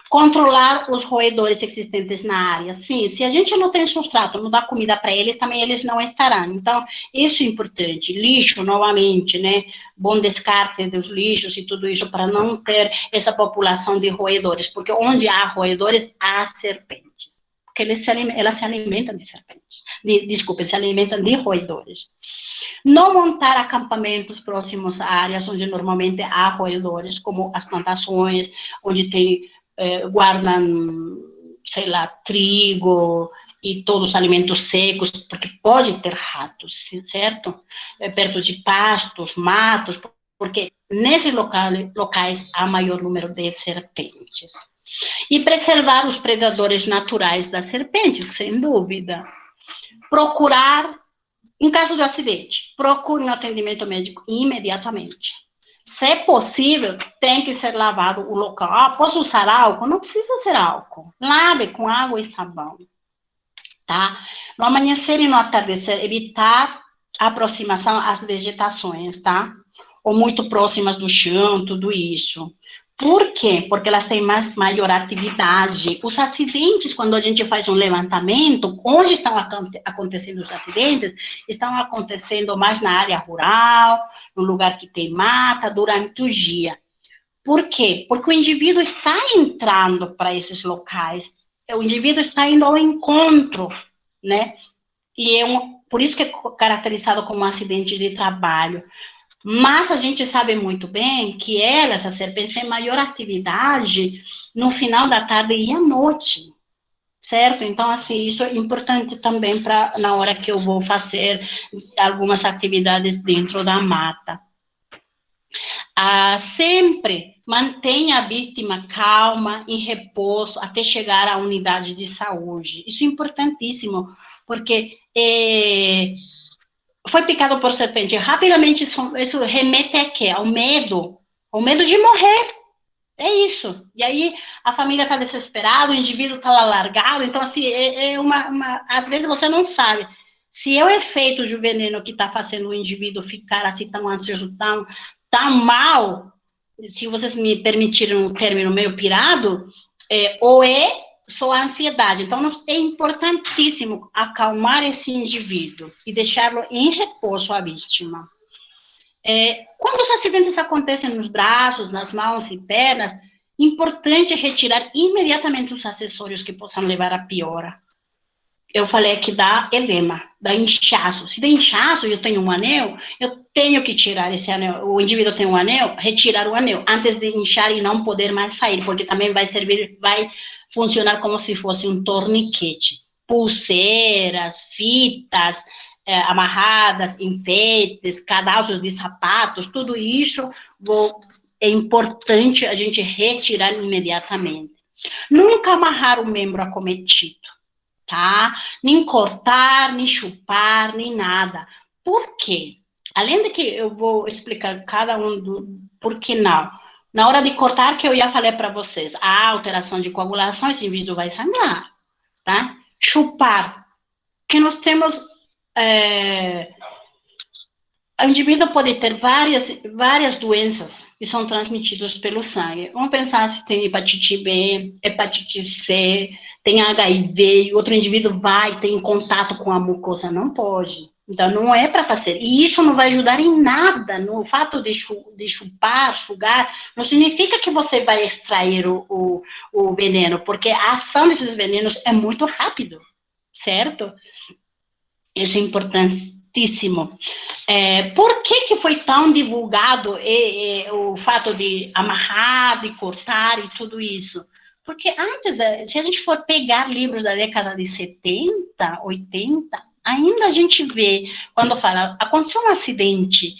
Controlar os roedores existentes na área. Sim, se a gente não tem substrato, não dá comida para eles, também eles não estarão. Então, isso é importante. Lixo, novamente, né? Bom descarte dos lixos e tudo isso para não ter essa população de roedores, porque onde há roedores, há serpentes. Porque elas se alimentam de serpentes. Se alimentam de roedores. Não montar acampamentos próximos a áreas onde normalmente há roedores, como as plantações, onde guardam, sei lá, trigo e todos os alimentos secos, porque pode ter ratos, certo? Perto de pastos, matos, porque nesses locais há maior número de serpentes. E preservar os predadores naturais das serpentes, sem dúvida. Procurar, em caso de acidente, procure um atendimento médico imediatamente. Se é possível, tem que ser lavado o local. Ah, posso usar álcool? Não precisa ser álcool. Lave com água e sabão. Tá? No amanhecer e no atardecer, evitar a aproximação às vegetações, tá? Ou muito próximas do chão, tudo isso. Por quê? Porque elas têm maior atividade. Os acidentes, quando a gente faz um levantamento, onde estão acontecendo os acidentes, estão acontecendo mais na área rural, no lugar que tem mata, durante o dia. Por quê? Porque o indivíduo está entrando para esses locais, o indivíduo está indo ao encontro, né? E por isso que é caracterizado como um acidente de trabalho. Mas a gente sabe muito bem que essas serpentes, têm maior atividade no final da tarde e à noite, certo? Então, assim, isso é importante também na hora que eu vou fazer algumas atividades dentro da mata. Sempre mantenha a vítima calma, em repouso, até chegar à unidade de saúde. Isso é importantíssimo, porque foi picado por serpente, rapidamente isso remete a quê? Ao medo de morrer, é isso. E aí a família está desesperada, o indivíduo está lá largado, então assim, às vezes você não sabe se é o efeito do veneno que está fazendo o indivíduo ficar assim tão ansioso, tão mal, se vocês me permitirem o término meio pirado, ou só a ansiedade. Então, é importantíssimo acalmar esse indivíduo e deixá-lo em repouso, a vítima. Quando os acidentes acontecem nos braços, nas mãos e pernas, importante retirar imediatamente os acessórios que possam levar a piora. Eu falei que dá edema, dá inchaço. Se tem inchaço e eu tenho um anel, eu tenho que tirar esse anel. O indivíduo tem um anel, retirar o anel, antes de inchar e não poder mais sair, porque também vai funcionar como se fosse um torniquete. Pulseiras, fitas amarradas, enfeites, cadastros de sapatos, tudo isso é importante a gente retirar imediatamente. Nunca amarrar o membro acometido, tá? Nem cortar, nem chupar, nem nada. Por quê? Além de que eu vou explicar cada por que não. Na hora de cortar, que eu já falei para vocês, a alteração de coagulação, esse indivíduo vai sangrar, tá? Chupar, que nós temos, o indivíduo pode ter várias doenças que são transmitidas pelo sangue. Vamos pensar se tem hepatite B, hepatite C, tem HIV, e outro indivíduo tem contato com a mucosa. Não pode, Então, não é para fazer. E isso não vai ajudar em nada. No fato de chupar, sugar, não significa que você vai extrair o veneno, porque a ação desses venenos é muito rápido, certo? Isso é importantíssimo. Por que foi tão divulgado o fato de amarrar, de cortar e tudo isso? Porque antes, se a gente for pegar livros da década de 70, 80, ainda a gente vê, quando fala, aconteceu um acidente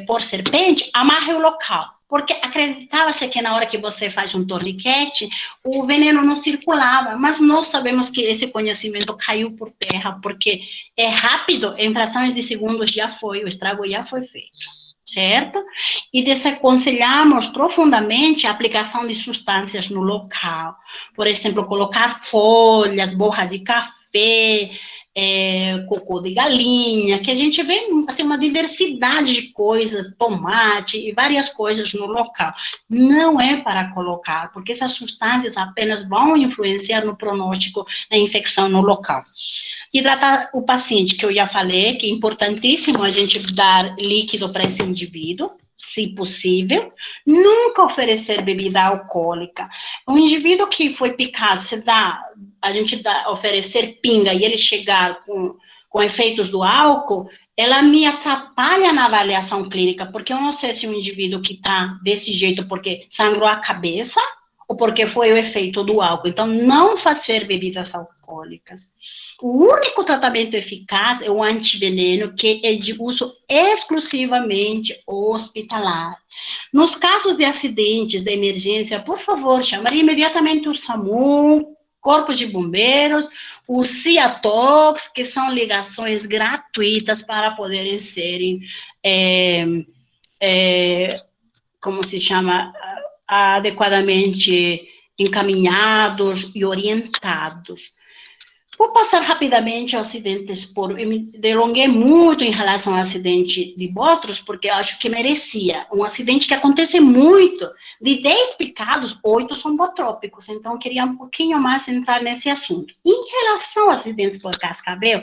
por serpente, amarre o local. Porque acreditava-se que na hora que você faz um torniquete, o veneno não circulava, mas nós sabemos que esse conhecimento caiu por terra, porque é rápido, em frações de segundos já foi, o estrago já foi feito, certo? E desaconselhamos profundamente a aplicação de substâncias no local. Por exemplo, colocar folhas, borra de café, cocô de galinha, que a gente vê assim, uma diversidade de coisas, tomate e várias coisas no local. Não é para colocar, porque essas substâncias apenas vão influenciar no pronóstico da infecção no local. Hidratar o paciente, que eu já falei, que é importantíssimo a gente dar líquido para esse indivíduo, se possível. Nunca oferecer bebida alcoólica. Um indivíduo que foi picado, a gente oferecer pinga e ele chegar com efeitos do álcool, ela me atrapalha na avaliação clínica, porque eu não sei se um indivíduo que está desse jeito porque sangrou a cabeça ou porque foi o efeito do álcool. Então, não fazer bebidas alcoólicas. O único tratamento eficaz é o antiveneno, que é de uso exclusivamente hospitalar. Nos casos de acidentes, de emergência, por favor, chamar imediatamente o SAMU, Corpo de Bombeiros, o CIATOX, que são ligações gratuitas para poderem serem, como se chama, adequadamente encaminhados e orientados. Vou passar rapidamente aos acidentes eu me delonguei muito em relação ao acidente de Botros, porque eu acho que merecia. Um acidente que acontece muito. De 10 picados, 8 são botrópicos. Então, eu queria um pouquinho mais entrar nesse assunto. Em relação aos acidentes por cascavel,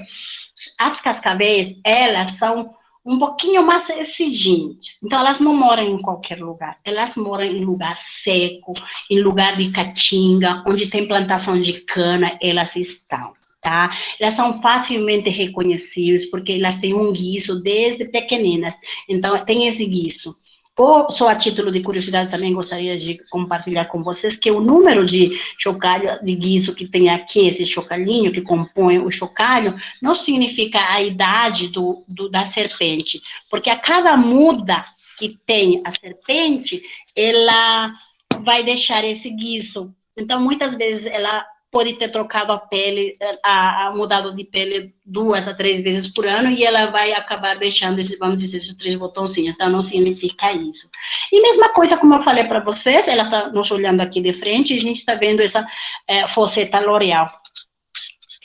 as cascavéis, elas são um pouquinho mais exigentes. Então, elas não moram em qualquer lugar. Elas moram em lugar seco, em lugar de caatinga, onde tem plantação de cana, elas estão. Tá? Elas são facilmente reconhecíveis, porque elas têm um guiço desde pequeninas, então tem esse guiço. Só a título de curiosidade, também gostaria de compartilhar com vocês que o número de chocalho, de guiço que tem aqui, esse chocalhinho que compõe o chocalho, não significa a idade da serpente, porque a cada muda que tem a serpente, ela vai deixar esse guiço. Então, muitas vezes, ela pode ter trocado a pele, mudado de pele 2 a 3 vezes por ano, e ela vai acabar deixando, vamos dizer, esses 3 botãozinhos, então não significa isso. E mesma coisa, como eu falei para vocês, ela está nos olhando aqui de frente, e a gente está vendo essa foceta L'Oréal.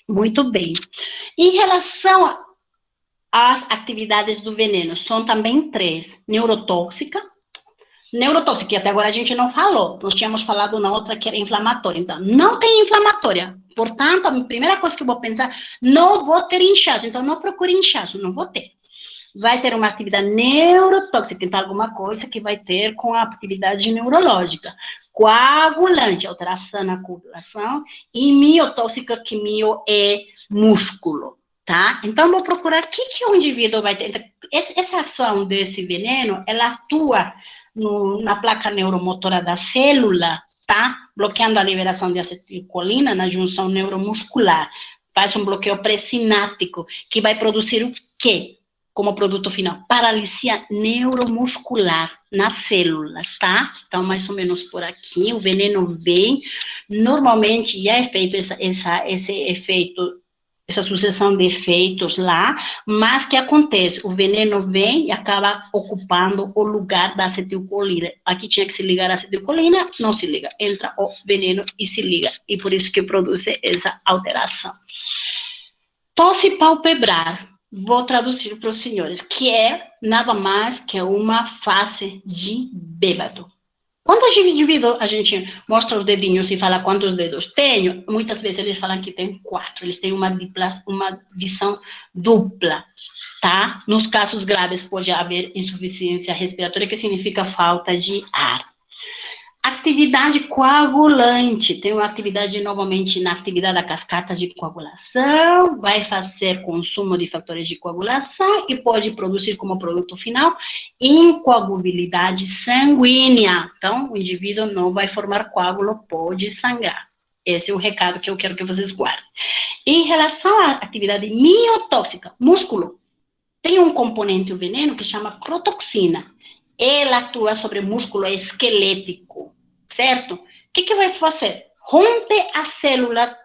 Muito bem. Em relação às atividades do veneno, são também 3, neurotóxica, que até agora a gente não falou. Nós tínhamos falado na outra que era inflamatória. Então, não tem inflamatória. Portanto, a primeira coisa que eu vou pensar, não vou ter inchaço. Então, não procure inchaço, não vou ter. Vai ter uma atividade neurotóxica, então alguma coisa que vai ter com a atividade neurológica. Coagulante, alteração na coagulação. E miotóxica, que mio é músculo. Tá? Então, vou procurar o que o indivíduo vai ter. Essa ação desse veneno, ela atua na placa neuromotora da célula, tá? Bloqueando a liberação de acetilcolina na junção neuromuscular. Faz um bloqueio pré-sináptico, que vai produzir o quê? Como produto final? Paralisia neuromuscular nas células, tá? Então, mais ou menos por aqui, o veneno vem, normalmente já é feito esse efeito, essa sucessão de efeitos lá, mas que acontece? O veneno vem e acaba ocupando o lugar da acetilcolina. Aqui tinha que se ligar a acetilcolina, não se liga. Entra o veneno e se liga. E por isso que produz essa alteração. Tosse palpebral. Vou traduzir para os senhores, que é nada mais que uma fase de bêbado. Quando a gente mostra os dedinhos e fala quantos dedos tenho, muitas vezes eles falam que tem 4, eles têm uma visão dupla, tá? Nos casos graves pode haver insuficiência respiratória, que significa falta de ar. Atividade coagulante, tem uma atividade novamente na atividade da cascata de coagulação, vai fazer consumo de fatores de coagulação e pode produzir como produto final incoagulabilidade sanguínea. Então, o indivíduo não vai formar coágulo, pode sangrar. Esse é o recado que eu quero que vocês guardem. Em relação à atividade miotóxica, músculo, tem um componente, o veneno, que chama crotoxina. Ela atua sobre o músculo esquelético, certo? O que vai fazer? Rompe a célula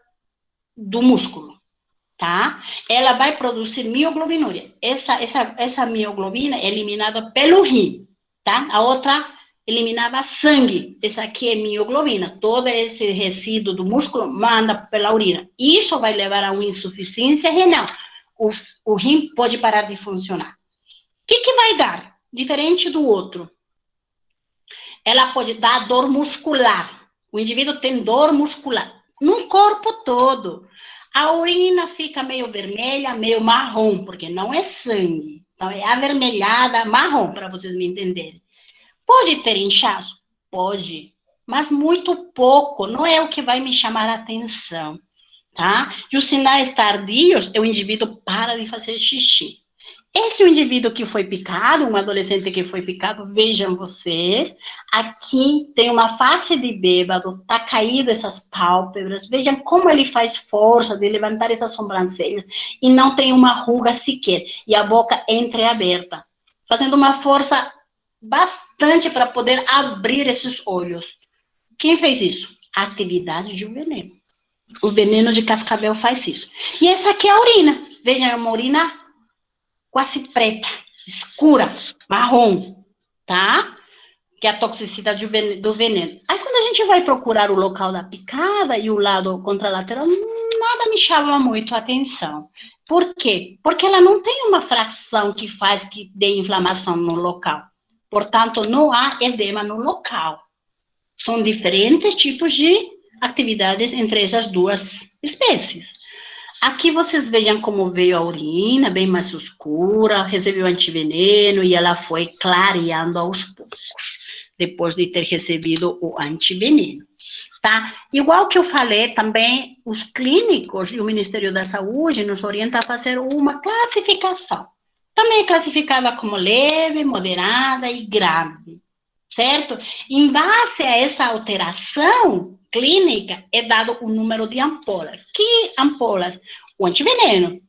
do músculo, tá? Ela vai produzir mioglobinúria. Essa mioglobina é eliminada pelo rim, tá? A outra eliminava sangue. Essa aqui é mioglobina. Todo esse resíduo do músculo manda pela urina. Isso vai levar a uma insuficiência renal. O rim pode parar de funcionar. O que vai dar? Diferente do outro. Ela pode dar dor muscular. O indivíduo tem dor muscular no corpo todo. A urina fica meio vermelha, meio marrom, porque não é sangue. Então, é avermelhada, marrom, para vocês me entenderem. Pode ter inchaço? Pode. Mas muito pouco. Não é o que vai me chamar a atenção. Tá? E os sinais tardios, o indivíduo para de fazer xixi. Esse é o indivíduo que foi picado, um adolescente que foi picado, vejam vocês, aqui tem uma face de bêbado, tá caído essas pálpebras, vejam como ele faz força de levantar essas sobrancelhas e não tem uma ruga sequer, e a boca entreaberta, fazendo uma força bastante para poder abrir esses olhos. Quem fez isso? A atividade de um veneno. O veneno de cascavel faz isso. E essa aqui é a urina, vejam, é uma urina quase preta, escura, marrom, tá? Que é a toxicidade do veneno. Aí, quando a gente vai procurar o local da picada e o lado contralateral, nada me chama muito a atenção. Por quê? Porque ela não tem uma fração que faz que dê inflamação no local. Portanto, não há edema no local. São diferentes tipos de atividades entre essas duas espécies. Aqui vocês vejam como veio a urina, bem mais escura, recebeu antiveneno e ela foi clareando aos poucos, depois de ter recebido o antiveneno, tá? Igual que eu falei, também os clínicos e o Ministério da Saúde nos orientam a fazer uma classificação. Também é classificada como leve, moderada e grave, certo? Em base a essa alteração clínica, é dado o número de ampolas. Que ampolas? O antiveneno,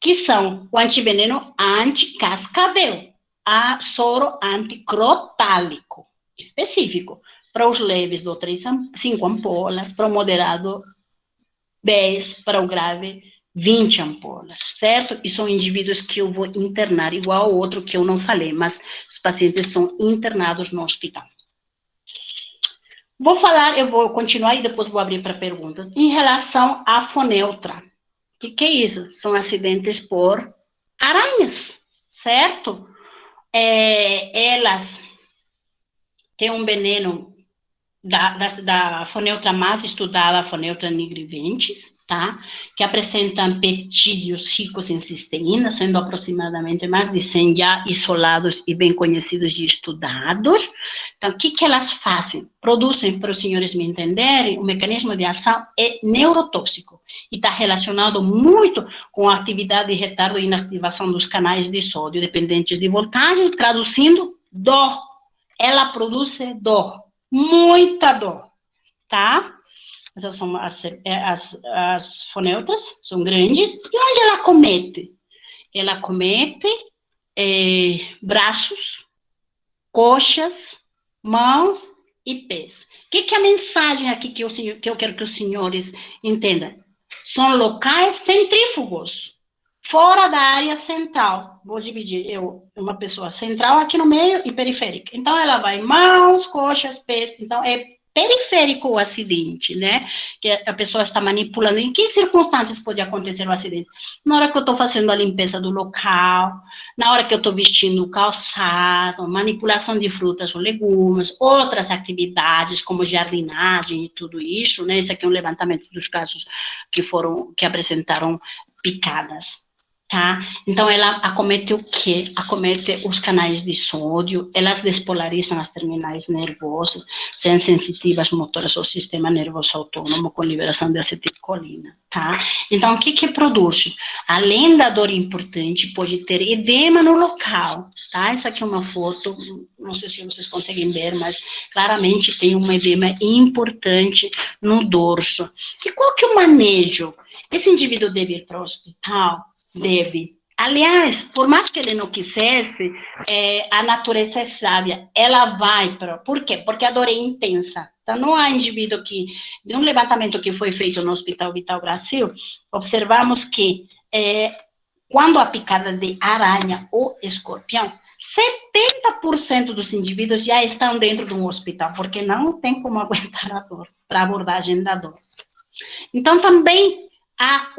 que são o antiveneno anti-cascavel, a soro anticrotálico, específico. Para os leves, dou 5 ampolas, para o moderado, 10, para o grave, 20 ampolas, certo? E são indivíduos que eu vou internar, igual ao outro que eu não falei, mas os pacientes são internados no hospital. Eu vou continuar e depois vou abrir para perguntas. Em relação à foneutra, o que é isso? São acidentes por aranhas, certo? Elas têm um veneno da foneutra mais estudada, a foneutra nigriventes, tá? Que apresentam peptídeos ricos em cisteína, sendo aproximadamente mais de 100 já isolados e bem conhecidos e estudados. Então, o que elas fazem? Produzem, para os senhores me entenderem, o mecanismo de ação é neurotóxico e está relacionado muito com a atividade de retardo e inativação dos canais de sódio dependentes de voltagem, traduzindo, dor. Ela produz dor, muita dor, tá? Essas são as foneutras, são grandes. E onde ela comete? Ela comete braços, coxas, mãos e pés. O que é a mensagem aqui que eu quero que os senhores entendam? São locais centrífugos, fora da área central. Vou dividir uma pessoa central aqui no meio e periférica. Então, ela vai mãos, coxas, pés. Então, é periférico ao acidente, né? Que a pessoa está manipulando. Em que circunstâncias pode acontecer o acidente? Na hora que eu estou fazendo a limpeza do local, na hora que eu estou vestindo o calçado, manipulação de frutas ou legumes, outras atividades como jardinagem e tudo isso, né? Esse aqui é um levantamento dos casos que apresentaram picadas. Tá? Então, ela acomete o quê? Acomete os canais de sódio, elas despolarizam as terminais nervosas, são sensitivas motoras ao sistema nervoso autônomo com liberação de acetilcolina, tá? Então, o que produz? Além da dor importante, pode ter edema no local, tá? Essa aqui é uma foto, não sei se vocês conseguem ver, mas claramente tem um edema importante no dorso. E qual que é o manejo? Esse indivíduo deve ir para o hospital? Deve. Aliás, por mais que ele não quisesse, a natureza é sábia. Ela vai para... Por quê? Porque a dor é intensa. Então, não há indivíduo que... De um levantamento que foi feito no Hospital Vital Brasil, observamos que quando a picada de aranha ou escorpião, 70% dos indivíduos já estão dentro de um hospital, porque não tem como aguentar a dor, para a abordagem da dor. Então, também há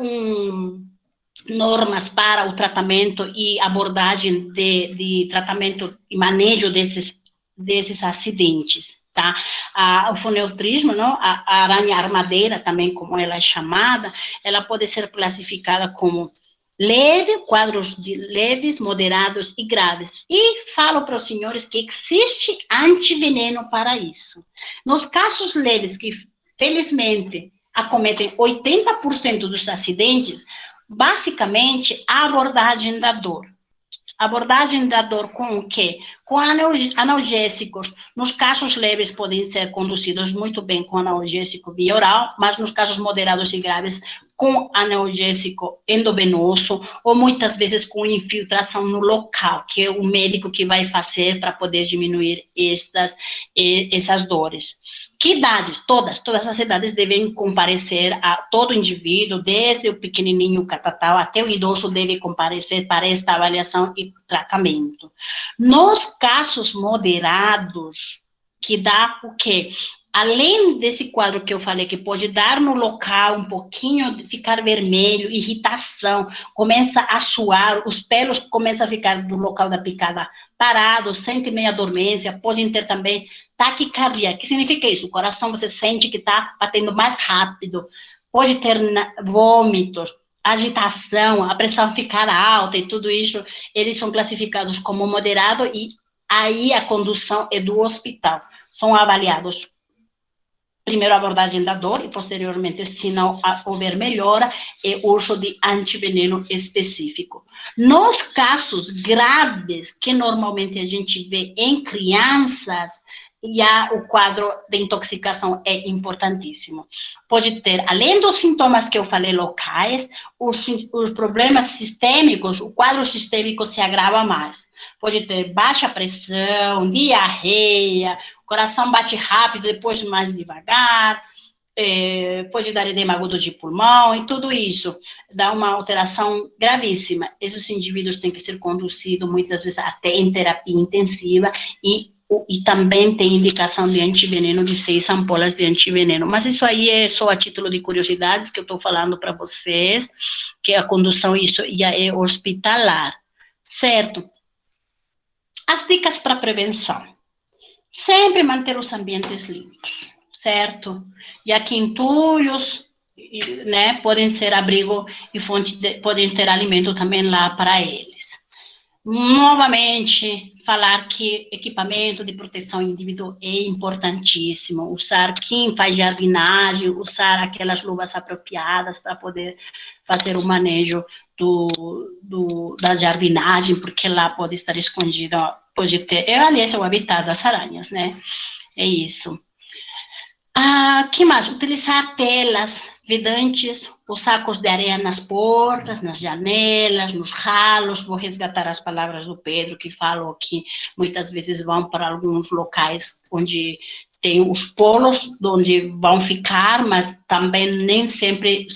normas para o tratamento e abordagem de tratamento e manejo desses acidentes, tá? O foneutrismo, não? A aranha armadeira, também como ela é chamada, ela pode ser classificada como leve, quadros de leves, moderados e graves. E falo para os senhores que existe antiveneno para isso. Nos casos leves, que felizmente acometem 80% dos acidentes, basicamente, a abordagem da dor. Abordagem da dor com o quê? Com analgésicos. Nos casos leves, podem ser conduzidos muito bem com analgésico via oral, mas nos casos moderados e graves, com analgésico endovenoso, ou muitas vezes com infiltração no local, que é o médico que vai fazer para poder diminuir essas dores. Que idades? Todas as idades devem comparecer, a todo indivíduo, desde o pequenininho catatal até o idoso, deve comparecer para esta avaliação e tratamento. Nos casos moderados, que dá o quê? Além desse quadro que eu falei, que pode dar no local um pouquinho, ficar vermelho, irritação, começa a suar, os pelos começam a ficar do local da picada parados, sente meia dormência, podem ter também taquicardia. O que significa isso? O coração você sente que está batendo mais rápido, pode ter vômitos, agitação, a pressão ficar alta e tudo isso, eles são classificados como moderado e aí a condução é do hospital. São avaliados primeiro a abordagem da dor e, posteriormente, se não houver melhora, é uso de antiveneno específico. Nos casos graves, que normalmente a gente vê em crianças, o quadro de intoxicação é importantíssimo. Pode ter, além dos sintomas que eu falei locais, os problemas sistêmicos, o quadro sistêmico se agrava mais. Pode ter baixa pressão, diarreia, o coração bate rápido, depois mais devagar, pode dar edema agudo de pulmão, e tudo isso dá uma alteração gravíssima. Esses indivíduos têm que ser conduzidos, muitas vezes, até em terapia intensiva, e também tem indicação de antiveneno, de 6 ampolas de antiveneno. Mas isso aí é só a título de curiosidades que eu estou falando para vocês, que a condução, isso já é hospitalar, certo? As dicas para prevenção. Sempre manter os ambientes limpos, certo? E aqui entulhos, né, podem ser abrigo e podem ter alimento também lá para eles. Novamente, falar que equipamento de proteção individual é importantíssimo. Usar, quem faz jardinagem, usar aquelas luvas apropriadas para poder fazer o manejo da jardinagem, porque lá pode estar escondido, pode ter, aliás, é o habitat das aranhas, né? É isso. Que mais? Utilizar telas vedantes, os sacos de areia nas portas, nas janelas, nos ralos. Vou resgatar as palavras do Pedro, que falou que muitas vezes vão para alguns locais onde tem os polos, onde vão ficar, mas também nem sempre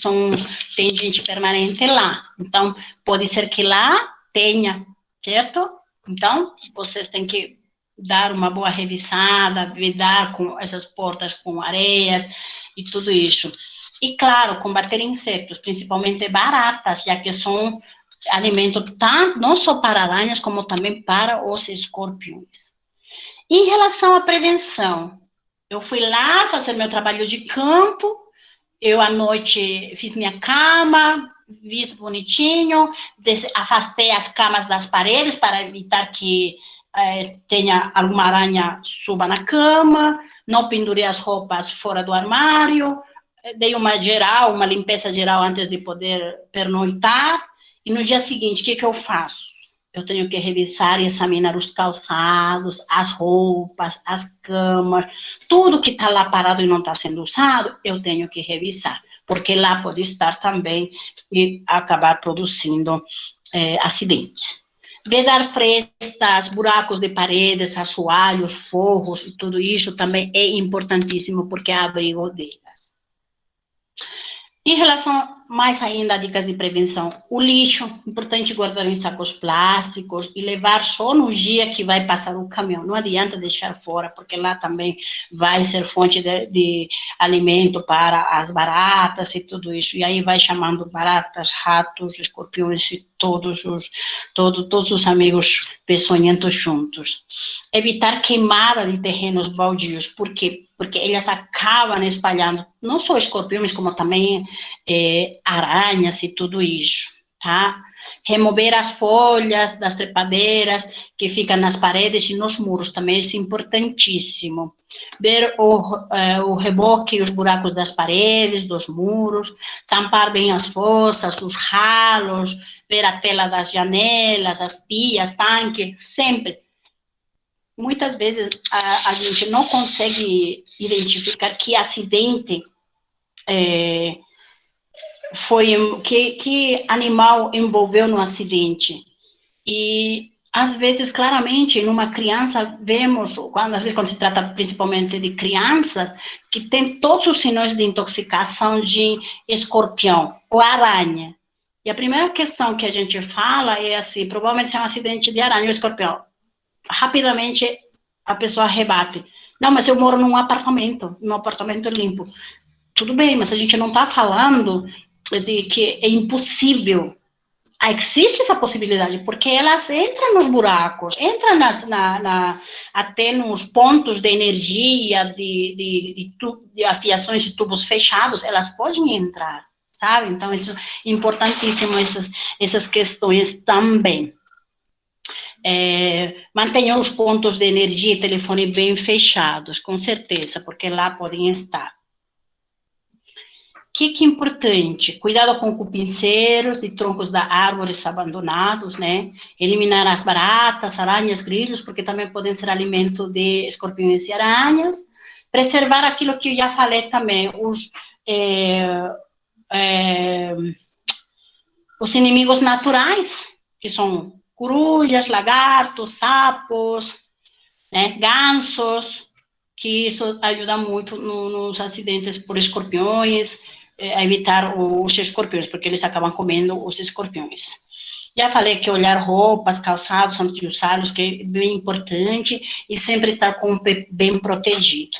tem gente permanente lá. Então, pode ser que lá tenha, certo? Então, vocês têm que dar uma boa revisada, vedar com essas portas com areias e tudo isso. E, claro, combater insetos, principalmente baratas, já que são alimento tanto, não só para aranhas, como também para os escorpiões. Em relação à prevenção, eu fui lá fazer meu trabalho de campo, eu à noite fiz minha cama, fiz bonitinho, afastei as camas das paredes para evitar que tenha alguma aranha suba na cama, não pendurei as roupas fora do armário, dei uma limpeza geral antes de poder pernoitar, e no dia seguinte, o que eu faço? Eu tenho que revisar e examinar os calçados, as roupas, as camas, tudo que está lá parado e não está sendo usado, eu tenho que revisar, porque lá pode estar também e acabar produzindo acidentes. Vedar frestas, buracos de paredes, assoalhos, forros e tudo isso também é importantíssimo, porque é abrigo delas. Em relação, mais ainda, a dicas de prevenção, o lixo, importante guardar em sacos plásticos e levar só no dia que vai passar o caminhão. Não adianta deixar fora, porque lá também vai ser fonte de alimento para as baratas e tudo isso. E aí vai chamando baratas, ratos, escorpiões e todos os amigos peçonhentos juntos. Evitar queimada de terrenos baldios. Por quê? Porque elas acabam espalhando, não só escorpiões, como também aranhas e tudo isso, tá? Remover as folhas das trepadeiras que ficam nas paredes e nos muros, também é importantíssimo. Ver o reboque e os buracos das paredes, dos muros, tampar bem as fossas, os ralos, ver a tela das janelas, as pias, tanque, sempre. Muitas vezes a gente não consegue identificar que acidente que animal envolveu no acidente. E, às vezes, claramente, numa criança, vemos, às vezes, quando se trata principalmente de crianças, que tem todos os sinais de intoxicação de escorpião ou aranha. E a primeira questão que a gente fala é assim, provavelmente é um acidente de aranha ou escorpião. Rapidamente a pessoa rebate. Não, mas eu moro num apartamento limpo. Tudo bem, mas a gente não está falando de que é impossível. Existe essa possibilidade, porque elas entram nos buracos, entram até nos pontos de energia, de afiações de tubos fechados, elas podem entrar, sabe? Então, isso é importantíssimo, essas questões também. Mantenham os pontos de energia e telefone bem fechados, com certeza, porque lá podem estar. O que é importante? Cuidado com cupinceiros de troncos de árvores abandonados, né? Eliminar as baratas, aranhas, grilhos, porque também podem ser alimento de escorpiões e aranhas. Preservar aquilo que eu já falei também, os inimigos naturais, que são corujas, lagartos, sapos, né, gansos, que isso ajuda muito nos acidentes por escorpiões, a evitar os escorpiões, porque eles acabam comendo os escorpiões. Já falei que olhar roupas, calçados, antes de usá-los, que é bem importante, e sempre estar com o pé bem protegido.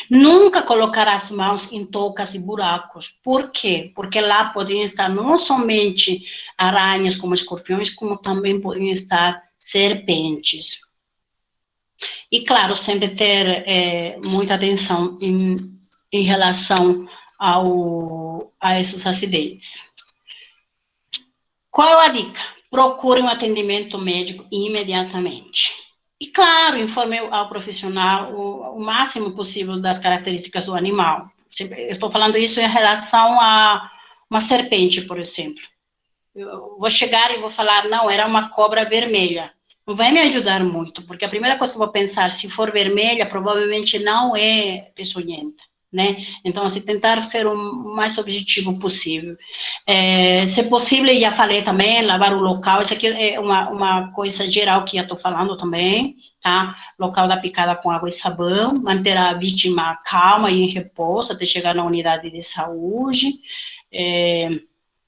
Nunca colocar as mãos em tocas e buracos. Por quê? Porque lá podem estar não somente aranhas como escorpiões, como também podem estar serpentes. E, claro, sempre ter muita atenção em relação a esses acidentes. Qual a dica? Procure um atendimento médico imediatamente. E, claro, informe ao profissional o máximo possível das características do animal. Eu estou falando isso em relação a uma serpente, por exemplo. Eu vou chegar e vou falar, não, era uma cobra vermelha. Não vai me ajudar muito, porque a primeira coisa que eu vou pensar, se for vermelha, provavelmente não é peçonhenta, né? Então, assim, tentar ser o mais objetivo possível. Se possível, já falei também, lavar o local, isso aqui é uma coisa geral que eu estou falando também, tá? Local da picada com água e sabão, manter a vítima calma e em repouso até chegar na unidade de saúde,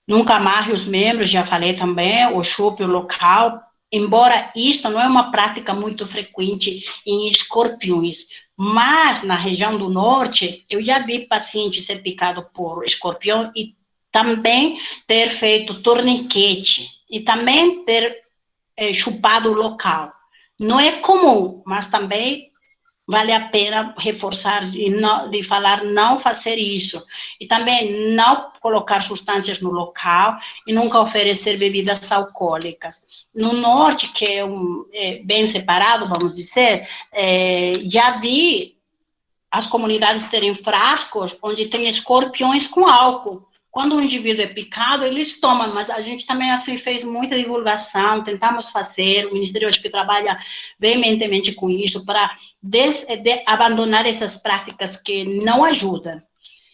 nunca amarre os membros, já falei também, ou chupe o local, embora isto não é uma prática muito frequente em escorpiões, mas na região do norte, eu já vi paciente ser picado por escorpião e também ter feito torniquete, e também ter chupado o local. Não é comum, mas também vale a pena reforçar de falar não fazer isso. E também não colocar substâncias no local e nunca oferecer bebidas alcoólicas. No norte, que é bem separado, vamos dizer, já vi as comunidades terem frascos onde tem escorpiões com álcool. Quando o indivíduo é picado, eles tomam, mas a gente também assim fez muita divulgação, tentamos fazer, o Ministério acho que trabalha veementemente com isso, para abandonar essas práticas que não ajudam.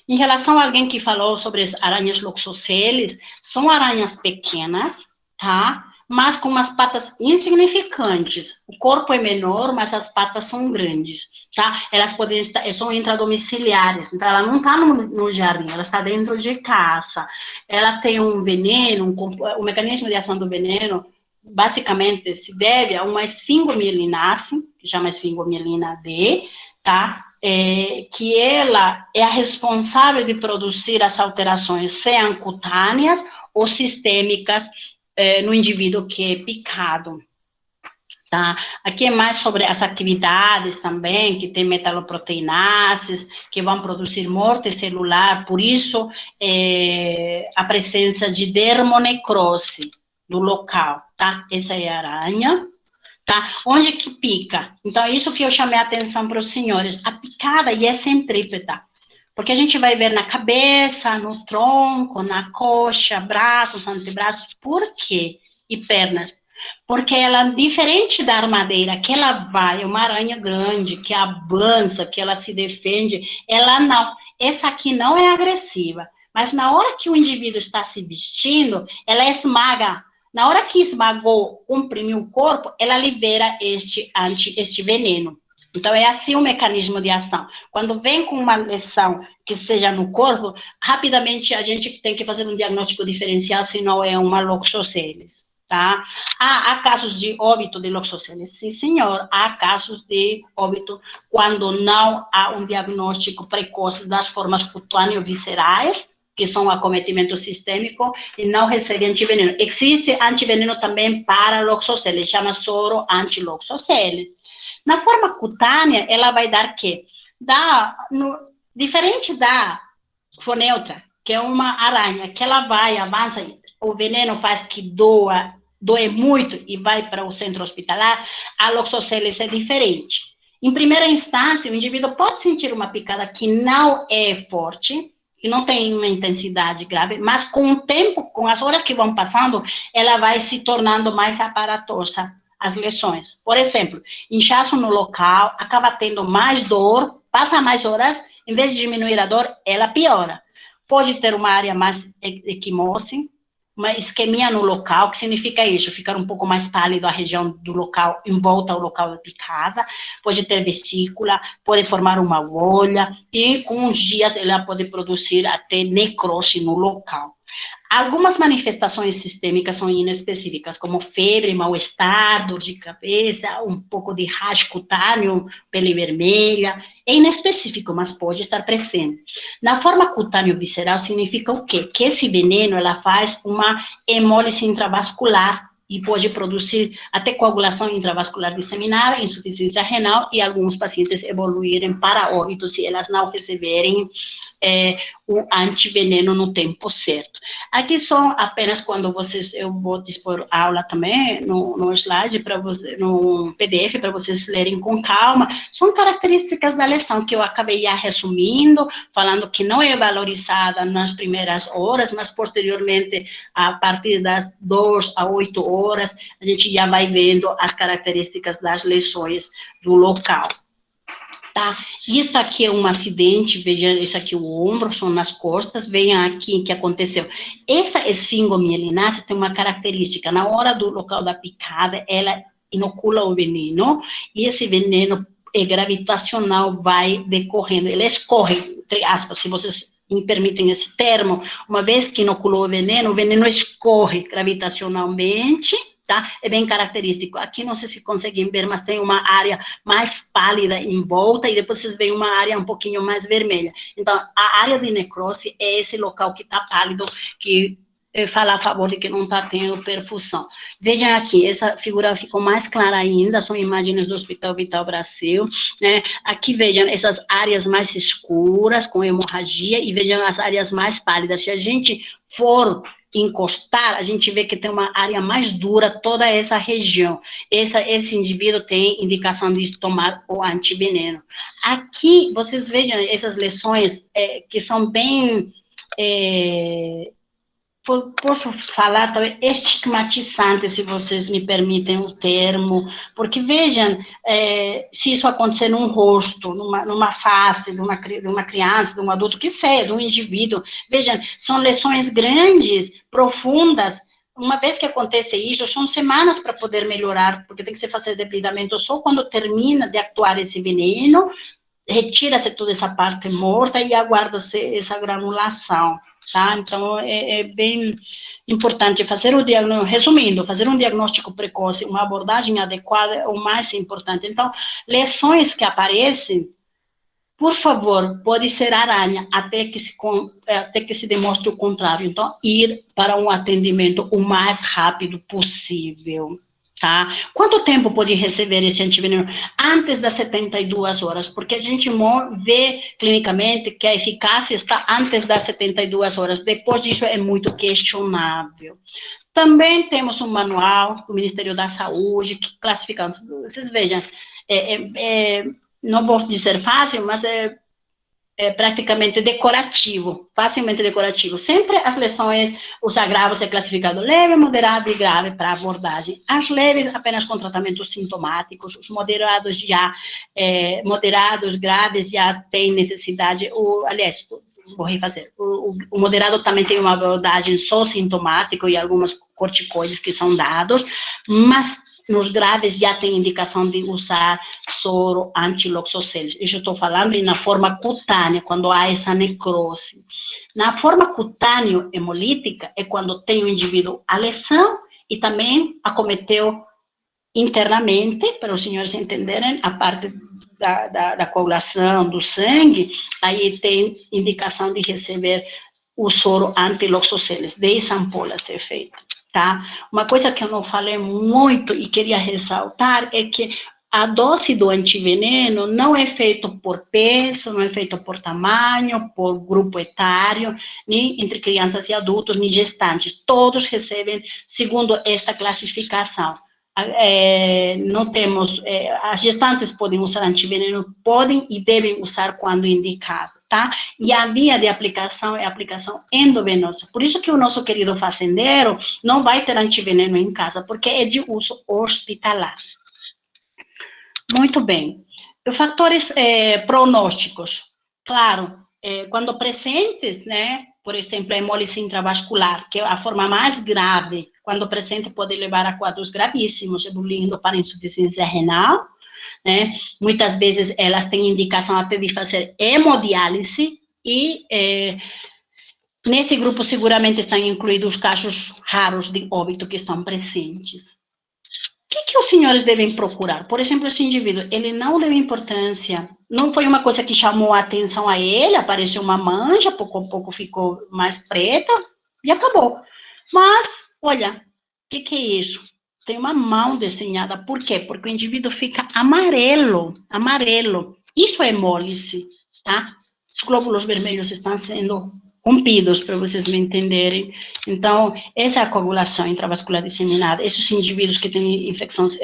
Em relação a alguém que falou sobre as aranhas loxoceles, são aranhas pequenas, tá? Mas com umas patas insignificantes. O corpo é menor, mas as patas são grandes, tá? Elas podem estar, são intradomiciliares, então ela não está no jardim, ela está dentro de casa. Ela tem um veneno, o mecanismo de ação do veneno, basicamente, se deve a uma esfingomielinase, que chama esfingomielina D, tá? Que ela é a responsável de produzir as alterações, sejam cutâneas ou sistêmicas, no indivíduo que é picado, tá? Aqui é mais sobre as atividades também, que tem metaloproteinases, que vão produzir morte celular, por isso, a presença de dermonecrose no local, tá? Essa é a aranha, tá? Onde que pica? Então, isso que eu chamei a atenção para os senhores, a picada e é centrípeta. Porque a gente vai ver na cabeça, no tronco, na coxa, braços, antebraços, por quê? E pernas. Porque ela, diferente da armadeira, que ela vai, é uma aranha grande, que avança, que ela se defende, ela não. Essa aqui não é agressiva. Mas na hora que o indivíduo está se vestindo, ela esmaga. Na hora que esmagou, comprimiu o corpo, ela libera este veneno. Então, é assim o mecanismo de ação. Quando vem com uma lesão que seja no corpo, rapidamente a gente tem que fazer um diagnóstico diferencial, se não é uma loxoceles, tá? Há casos de óbito de loxoceles? Sim, senhor. Há casos de óbito quando não há um diagnóstico precoce das formas cutâneo-viscerais, que são acometimento sistêmico, e não recebe antiveneno. Existe antiveneno também para loxoceles, chama soro antiloxoceles. Na forma cutânea, ela vai dar quê? Diferente da foneutra, que é uma aranha, que ela vai, avança, o veneno faz que doe muito e vai para o centro hospitalar, a loxoceles é diferente. Em primeira instância, o indivíduo pode sentir uma picada que não é forte, que não tem uma intensidade grave, mas com o tempo, com as horas que vão passando, ela vai se tornando mais aparatosa, as lesões. Por exemplo, inchaço no local, acaba tendo mais dor, passa mais horas, em vez de diminuir a dor, ela piora. Pode ter uma área mais equimose, uma isquemia no local, que significa isso, ficar um pouco mais pálido a região do local, em volta ao local da picada, pode ter vesícula, pode formar uma bolha, e com uns dias ela pode produzir até necrose no local. Algumas manifestações sistêmicas são inespecíficas, como febre, mal-estar, dor de cabeça, um pouco de rasgo cutâneo, pele vermelha. É inespecífico, mas pode estar presente. Na forma cutâneo-visceral, significa o quê? Que esse veneno, ela faz uma hemólise intravascular e pode produzir até coagulação intravascular disseminada, insuficiência renal e alguns pacientes evoluírem para óbito se elas não receberem o antiveneno no tempo certo. Aqui são apenas quando vocês, eu vou dispor aula também no slide, no PDF, para vocês lerem com calma, são características da lesão que eu acabei já resumindo, falando que não é valorizada nas primeiras horas, mas posteriormente, a partir das 2 a 8 horas, a gente já vai vendo as características das lesões do local. Tá? Isso aqui é um acidente, veja, isso aqui é o ombro, são nas costas, venha aqui o que aconteceu. Essa esfingomielinase tem uma característica, na hora do local da picada, ela inocula o veneno, e esse veneno gravitacional vai decorrendo, ele escorre, entre aspas, se vocês me permitem esse termo, uma vez que inoculou o veneno escorre gravitacionalmente, tá? É bem característico. Aqui não sei se conseguem ver, mas tem uma área mais pálida em volta e depois vocês veem uma área um pouquinho mais vermelha. Então, a área de necrose é esse local que está pálido, que fala a favor de que não está tendo perfusão. Vejam aqui, essa figura ficou mais clara ainda, são imagens do Hospital Vital Brasil, né? Aqui vejam essas áreas mais escuras, com hemorragia, e vejam as áreas mais pálidas. Se a gente for encostar, a gente vê que tem uma área mais dura, toda essa região. Esse indivíduo tem indicação de tomar o antiveneno. Aqui, vocês vejam essas lesões que são bem... posso falar também estigmatizante, se vocês me permitem o termo, porque vejam, se isso acontecer num rosto, numa face de uma criança, de um adulto, que seja, de um indivíduo, vejam, são lesões grandes, profundas. Uma vez que acontece isso, são semanas para poder melhorar, porque tem que se fazer debridamento só quando termina de actuar esse veneno, retira-se toda essa parte morta e aguarda-se essa granulação. Tá? Então, é bem importante fazer o diagnóstico, resumindo, fazer um diagnóstico precoce, uma abordagem adequada é o mais importante. Então, lesões que aparecem, por favor, pode ser aranha, até que se demonstre o contrário. Então, ir para um atendimento o mais rápido possível. Tá? Quanto tempo pode receber esse antiveneno? Antes das 72 horas, porque a gente vê clinicamente que a eficácia está antes das 72 horas. Depois disso é muito questionável. Também temos um manual do Ministério da Saúde que classificamos. Vocês vejam, não vou dizer fácil, mas é praticamente decorativo, facilmente decorativo. Sempre as lesões, os agravos é classificado leve, moderado e grave para abordagem. As leves, apenas com tratamentos sintomáticos. Os moderados moderados, graves, já têm necessidade, aliás, vou refazer, o moderado também tem uma abordagem só sintomática e algumas corticoides que são dados, mas nos graves já tem indicação de usar soro antiloxoceles. Isso eu estou falando na forma cutânea, quando há essa necrose. Na forma cutânea hemolítica é quando tem o indivíduo a lesão e também acometeu internamente, para os senhores entenderem, a parte da coagulação do sangue, aí tem indicação de receber o soro antiloxoceles, 10 ampolas é feito. Tá? Uma coisa que eu não falei muito e queria ressaltar é que a dose do antiveneno não é feita por peso, não é feita por tamanho, por grupo etário, nem entre crianças e adultos, nem gestantes. Todos recebem segundo esta classificação. Não temos, as gestantes podem usar antiveneno, podem e devem usar quando indicado, tá? E a via de aplicação é a aplicação endovenosa. Por isso que o nosso querido fazendeiro não vai ter antiveneno em casa, porque é de uso hospitalar. Muito bem. Os fatores prognósticos. Claro, quando presentes, né? Por exemplo, a hemólise intravascular, que é a forma mais grave, quando presente pode levar a quadros gravíssimos, evoluindo para insuficiência renal, né? Muitas vezes elas têm indicação até de fazer hemodiálise e nesse grupo seguramente estão incluídos os casos raros de óbito que estão presentes. O que os senhores devem procurar? Por exemplo, esse indivíduo, ele não deu importância, não foi uma coisa que chamou a atenção a ele, apareceu uma mancha, pouco a pouco ficou mais preta e acabou. Mas, olha, o que é isso? Tem uma mão desenhada. Por quê? Porque o indivíduo fica amarelo. Isso é hemólise, tá? Os glóbulos vermelhos estão sendo rompidos, para vocês me entenderem. Então, essa é a coagulação intravascular disseminada. Esses indivíduos que têm infecções,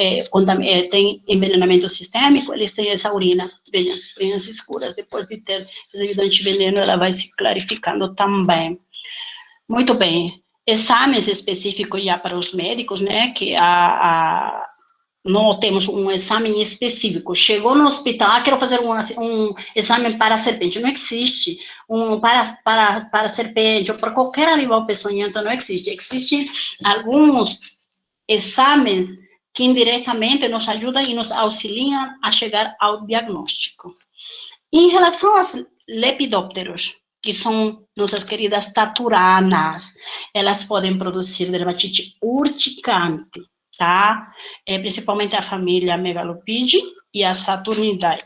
têm envenenamento sistêmico, eles têm essa urina, vejam, urinas escuras. Depois de ter recebido antiveneno, ela vai se clarificando também. Muito bem. Exames específicos já para os médicos, né, que não temos um exame específico. Chegou no hospital, quero fazer um exame para serpente. Não existe. Para serpente ou para qualquer animal peçonhento, não existe. Existem alguns exames que indiretamente nos ajudam e nos auxiliam a chegar ao diagnóstico. Em relação aos lepidópteros, que são nossas queridas taturanas, elas podem produzir dermatite urticante, tá? Principalmente a família Megalopidae e a Saturnidae.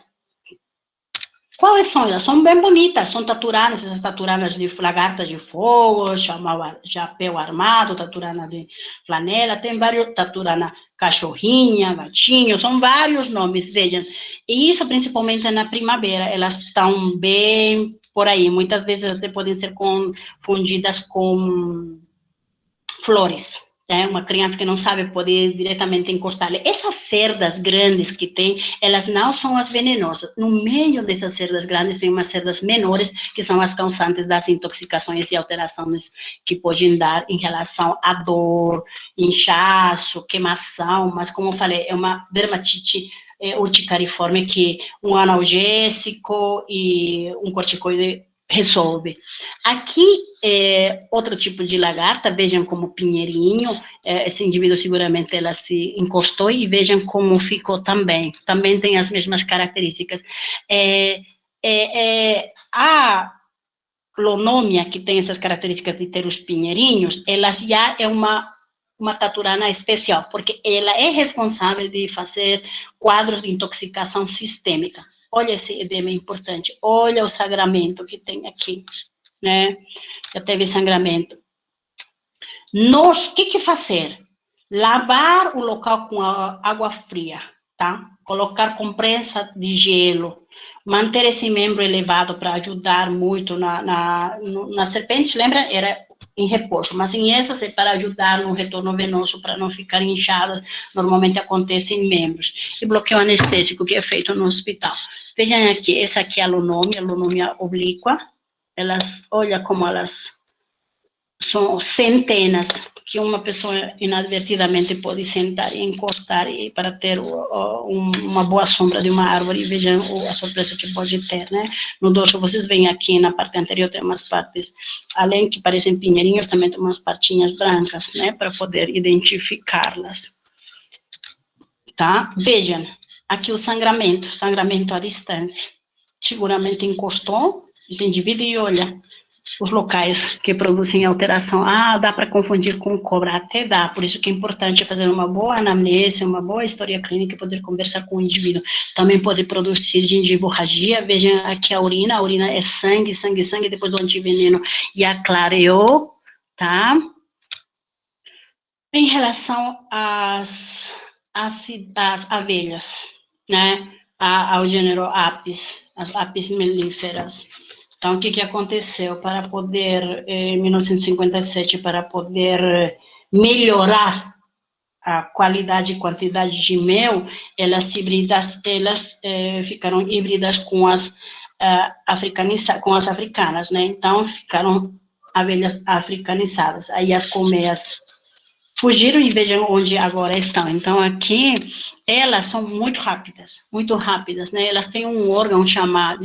Quais são elas? São bem bonitas, são taturanas, essas taturanas de lagarta de fogo, chamava chapéu armado, taturana de flanela, tem vários, taturana cachorrinha, gatinho, são vários nomes, vejam. E isso principalmente na primavera, elas estão bem por aí, muitas vezes até podem ser confundidas com flores. Uma criança que não sabe poder diretamente encostar. Essas cerdas grandes que tem, elas não são as venenosas. No meio dessas cerdas grandes, tem umas cerdas menores, que são as causantes das intoxicações e alterações que podem dar em relação à dor, inchaço, queimação, mas como eu falei, é uma dermatite urticariforme que um analgésico e um corticoide resolve. Aqui, outro tipo de lagarta, vejam como pinheirinho, esse indivíduo seguramente ela se encostou e vejam como ficou também tem as mesmas características. A Lonomia, que tem essas características de ter os pinheirinhos, ela já é uma taturana especial, porque ela é responsável de fazer quadros de intoxicação sistêmica. Olha esse edema importante, olha o sangramento que tem aqui, né? Já teve sangramento. O que fazer? Lavar o local com água fria, tá? Colocar compressa de gelo, manter esse membro elevado para ajudar muito na serpente, lembra? Era em repouso, mas em essas é para ajudar no retorno venoso, para não ficar inchadas, normalmente acontece em membros. E bloqueio anestésico, que é feito no hospital. Vejam aqui, essa aqui é a Lonomia oblíqua, olha como elas são centenas, que uma pessoa inadvertidamente pode sentar e encostar para ter uma boa sombra de uma árvore, e vejam a surpresa que pode ter, né? No dorso, vocês veem aqui na parte anterior, tem umas partes, além que parecem pinheirinhos, também tem umas partinhas brancas, né? Para poder identificá-las. Tá? Vejam, aqui o sangramento à distância. Seguramente encostou esse indivíduo e olha os locais que produzem alteração. Dá para confundir com cobra, até dá, por isso que é importante fazer uma boa anamnese, uma boa história clínica e poder conversar com o indivíduo. Também pode produzir gingivorragia, vejam aqui a urina é sangue, depois do antiveneno já clareou, tá? Em relação às abelhas, né, ao gênero Apis, as Apis mellíferas. Então, o que aconteceu? Para poder, em 1957, para poder melhorar a qualidade e quantidade de mel, elas ficaram híbridas com as africanas, né? Então, ficaram abelhas africanizadas. Aí as colmeias fugiram e vejam onde agora estão. Então, aqui, elas são muito rápidas, né? Elas têm um órgão chamado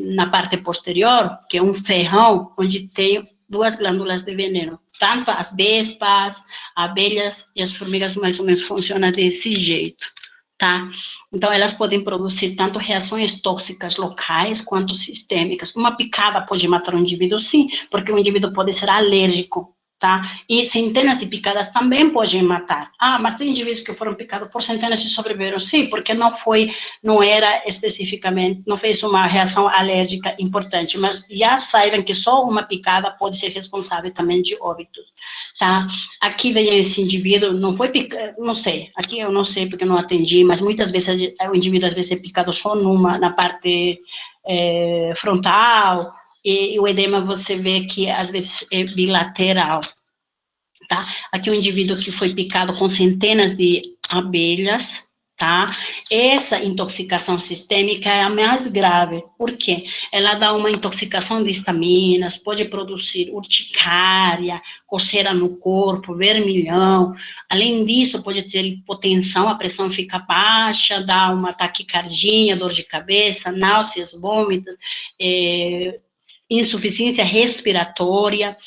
na parte posterior, que é um ferrão, onde tem 2 glândulas de veneno. Tanto as vespas, abelhas e as formigas mais ou menos funcionam desse jeito, tá? Então, elas podem produzir tanto reações tóxicas locais quanto sistêmicas. Uma picada pode matar um indivíduo, sim, porque o indivíduo pode ser alérgico, tá? E centenas de picadas também podem matar. Mas tem indivíduos que foram picados por centenas e sobreviveram, sim, porque não era especificamente, não fez uma reação alérgica importante, mas já saibam que só uma picada pode ser responsável também de óbitos, tá? Aqui vem esse indivíduo, não foi picado, não sei, aqui eu não sei porque eu não atendi, mas muitas vezes o indivíduo às vezes é picado só na parte frontal, e o edema você vê que às vezes é bilateral, tá? Aqui um indivíduo que foi picado com centenas de abelhas, tá? Essa intoxicação sistêmica é a mais grave, por quê? Ela dá uma intoxicação de estaminas, pode produzir urticária, coceira no corpo, vermelhão, além disso pode ter hipotensão, a pressão fica baixa, dá uma taquicardia, dor de cabeça, náuseas, vômitos, insuficiência respiratória.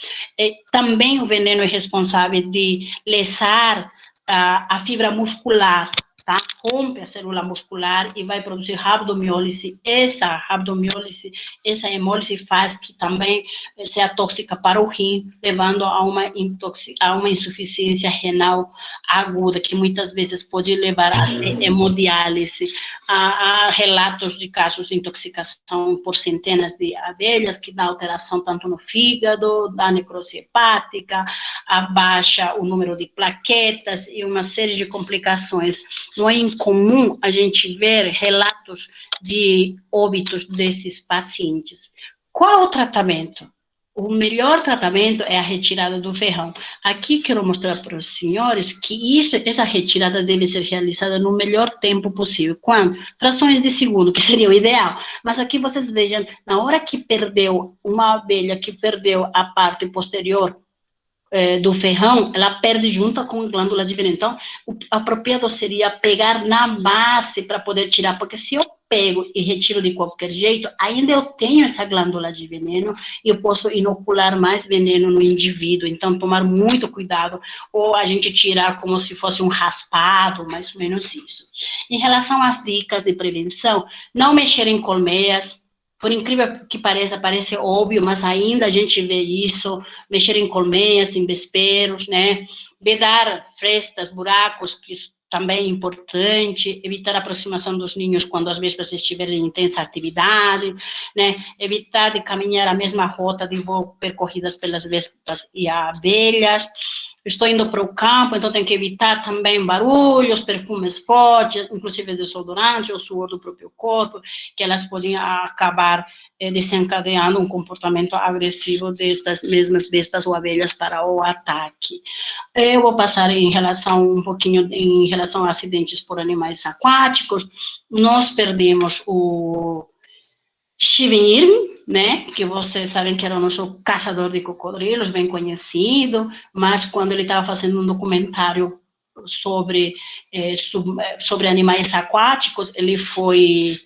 Também o veneno é responsável de lesar a fibra muscular, tá? Rompe a célula muscular e vai produzir rabdomiólise. Essa rabdomiólise, essa hemólise faz que também seja tóxica para o rim, levando a uma insuficiência renal aguda, que muitas vezes pode levar a hemodiálise. Há relatos de casos de intoxicação por centenas de abelhas, que dá alteração tanto no fígado, dá necrose hepática, abaixa o número de plaquetas e uma série de complicações. Não é incomum a gente ver relatos de óbitos desses pacientes. Qual é o tratamento? O melhor tratamento é a retirada do ferrão. Aqui quero mostrar para os senhores que essa retirada deve ser realizada no melhor tempo possível. Quando? Frações de segundo, que seria o ideal. Mas aqui vocês vejam, na hora que perdeu uma abelha, que perdeu a parte posterior do ferrão, ela perde junto com a glândula de veneno. Então, o apropriado seria pegar na base para poder tirar, porque se eu pego e retiro de qualquer jeito, ainda eu tenho essa glândula de veneno e eu posso inocular mais veneno no indivíduo. Então, tomar muito cuidado, ou a gente tirar como se fosse um raspado, mais ou menos isso. Em relação às dicas de prevenção, não mexer em colmeias. Por incrível que pareça, parece óbvio, mas ainda a gente vê isso, mexer em colmeias, em vesperos, né? Vedar frestas, buracos, que isso também é importante, evitar a aproximação dos ninhos quando as vespas estiverem em intensa atividade, né? Evitar de caminhar a mesma rota de voo percorridas pelas vespas e abelhas. Estou indo para o campo, então tenho que evitar também barulhos, perfumes fortes, inclusive desodorante, ou suor do próprio corpo, que elas podem acabar desencadeando um comportamento agressivo destas mesmas vespas ou abelhas para o ataque. Eu vou passar um pouquinho em relação a acidentes por animais aquáticos. Nós perdemos o Steven Irwin, né, que vocês sabem que era o nosso caçador de cocodrilos, bem conhecido, mas quando ele estava fazendo um documentário sobre animais aquáticos, ele foi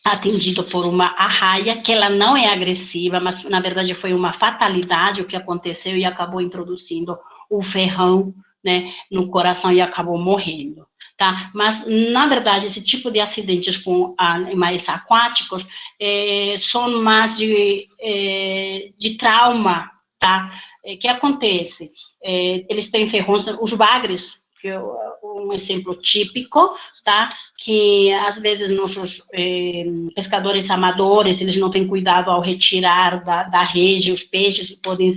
atendido por uma arraia, que ela não é agressiva, mas na verdade foi uma fatalidade o que aconteceu e acabou introduzindo o ferrão, né, no coração e acabou morrendo. Tá? Mas, na verdade, esse tipo de acidentes com animais aquáticos são mais de trauma, tá? Que acontece? Eles têm ferrões, os bagres, que é um exemplo típico, tá? Que, às vezes, nossos pescadores amadores, eles não têm cuidado ao retirar da rede os peixes, e podem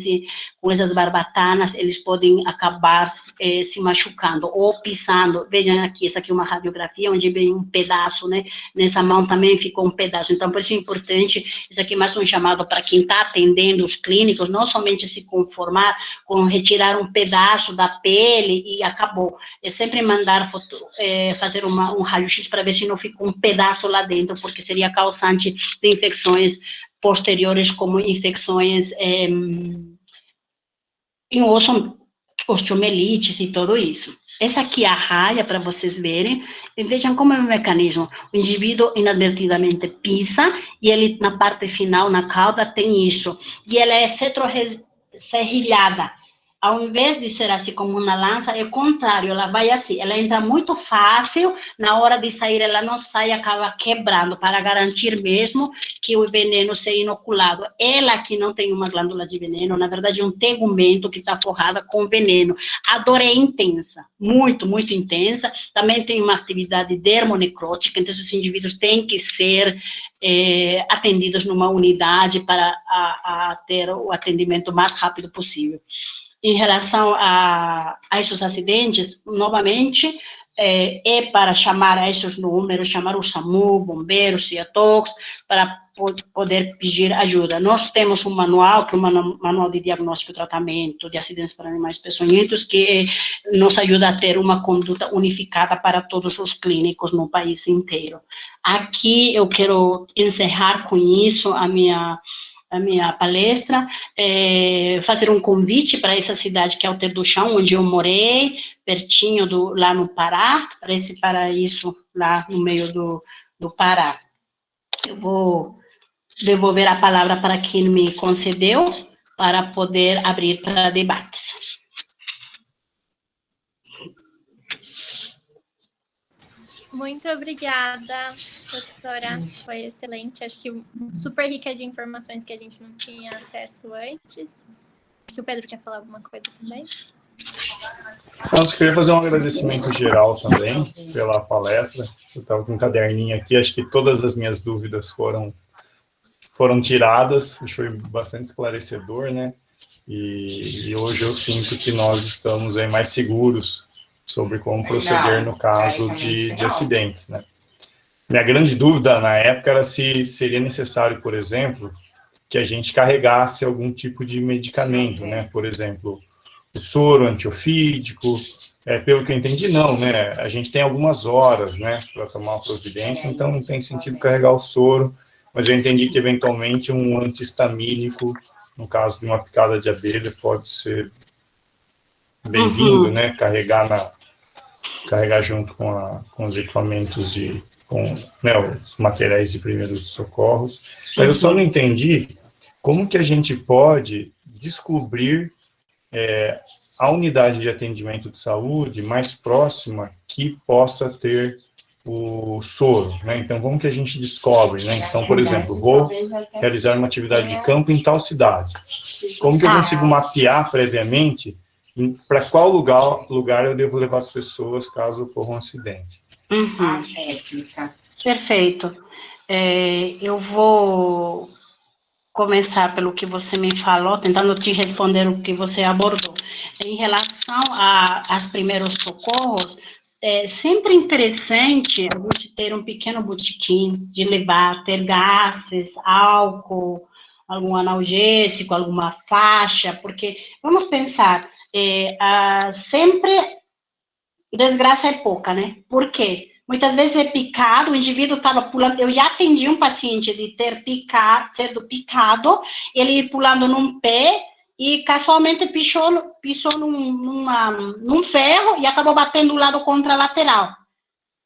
com essas barbatanas, eles podem acabar se machucando, ou pisando. Vejam aqui, essa aqui é uma radiografia, onde vem um pedaço, né? Nessa mão também ficou um pedaço. Então, por isso é importante, isso aqui é mais um chamado para quem está atendendo os clínicos, não somente se conformar com retirar um pedaço da pele e acabou. É sempre mandar fazer um raio-x para ver se não ficou um pedaço lá dentro, porque seria causante de infecções posteriores, como infecções em osteomielites e tudo isso. Essa aqui é a arraia, para vocês verem, e vejam como é o mecanismo. O indivíduo inadvertidamente pisa, e ele, na parte final, na cauda, tem isso. E ela é cetroserrilhada. Ao invés de ser assim como uma lança, é o contrário, ela vai assim, ela entra muito fácil, na hora de sair ela não sai, acaba quebrando, para garantir mesmo que o veneno seja inoculado. Ela que não tem uma glândula de veneno, na verdade é um tegumento que está forrada com veneno. A dor é intensa, muito, muito intensa, também tem uma atividade dermonecrótica, então esses indivíduos têm que ser atendidos numa unidade para ter o atendimento mais rápido possível. Em relação a esses acidentes, novamente, para chamar a esses números, chamar o SAMU, bombeiros, CIATOX, para poder pedir ajuda. Nós temos um manual, que é um manual de diagnóstico e tratamento de acidentes por animais peçonhentos, que nos ajuda a ter uma conduta unificada para todos os clínicos no país inteiro. Aqui eu quero encerrar com isso a minha palestra, fazer um convite para essa cidade que é Alter do Chão, onde eu morei, pertinho lá no Pará, para esse paraíso lá no meio do Pará. Eu vou devolver a palavra para quem me concedeu, para poder abrir para debates. Muito obrigada, doutora. Foi excelente. Acho que super rica de informações que a gente não tinha acesso antes. Acho que o Pedro quer falar alguma coisa também. Eu queria fazer um agradecimento geral também pela palestra. Eu estava com um caderninho aqui, acho que todas as minhas dúvidas foram tiradas, foi bastante esclarecedor, né? E hoje eu sinto que nós estamos aí mais seguros sobre como proceder no caso de acidentes, né? Minha grande dúvida na época era se seria necessário, por exemplo, que a gente carregasse algum tipo de medicamento, né? Por exemplo, o soro antiofídico, pelo que eu entendi, não, né? A gente tem algumas horas, né, para tomar uma providência, então não tem sentido carregar o soro, mas eu entendi que, eventualmente, um antihistamínico, no caso de uma picada de abelha, pode ser bem-vindo, né? Carregar junto com os equipamentos com, né, os materiais de primeiros socorros. Mas eu só não entendi como que a gente pode descobrir a unidade de atendimento de saúde mais próxima que possa ter o soro, né? Então, como que a gente descobre, né? Então, por exemplo, vou realizar uma atividade de campo em tal cidade. Como que eu consigo mapear previamente para qual lugar eu devo levar as pessoas caso ocorra um acidente? Perfeito. Eu vou começar pelo que você me falou, tentando te responder o que você abordou. Em relação aos primeiros socorros, é sempre interessante a gente ter um pequeno botequim de levar, ter gases, álcool, algum analgésico, alguma faixa, porque, vamos pensar, sempre desgraça é pouca, né? Por quê? Muitas vezes é picado, o indivíduo estava pulando, eu já atendi um paciente de ter sendo picado, ele pulando num pé e casualmente pisou num ferro e acabou batendo o lado contralateral.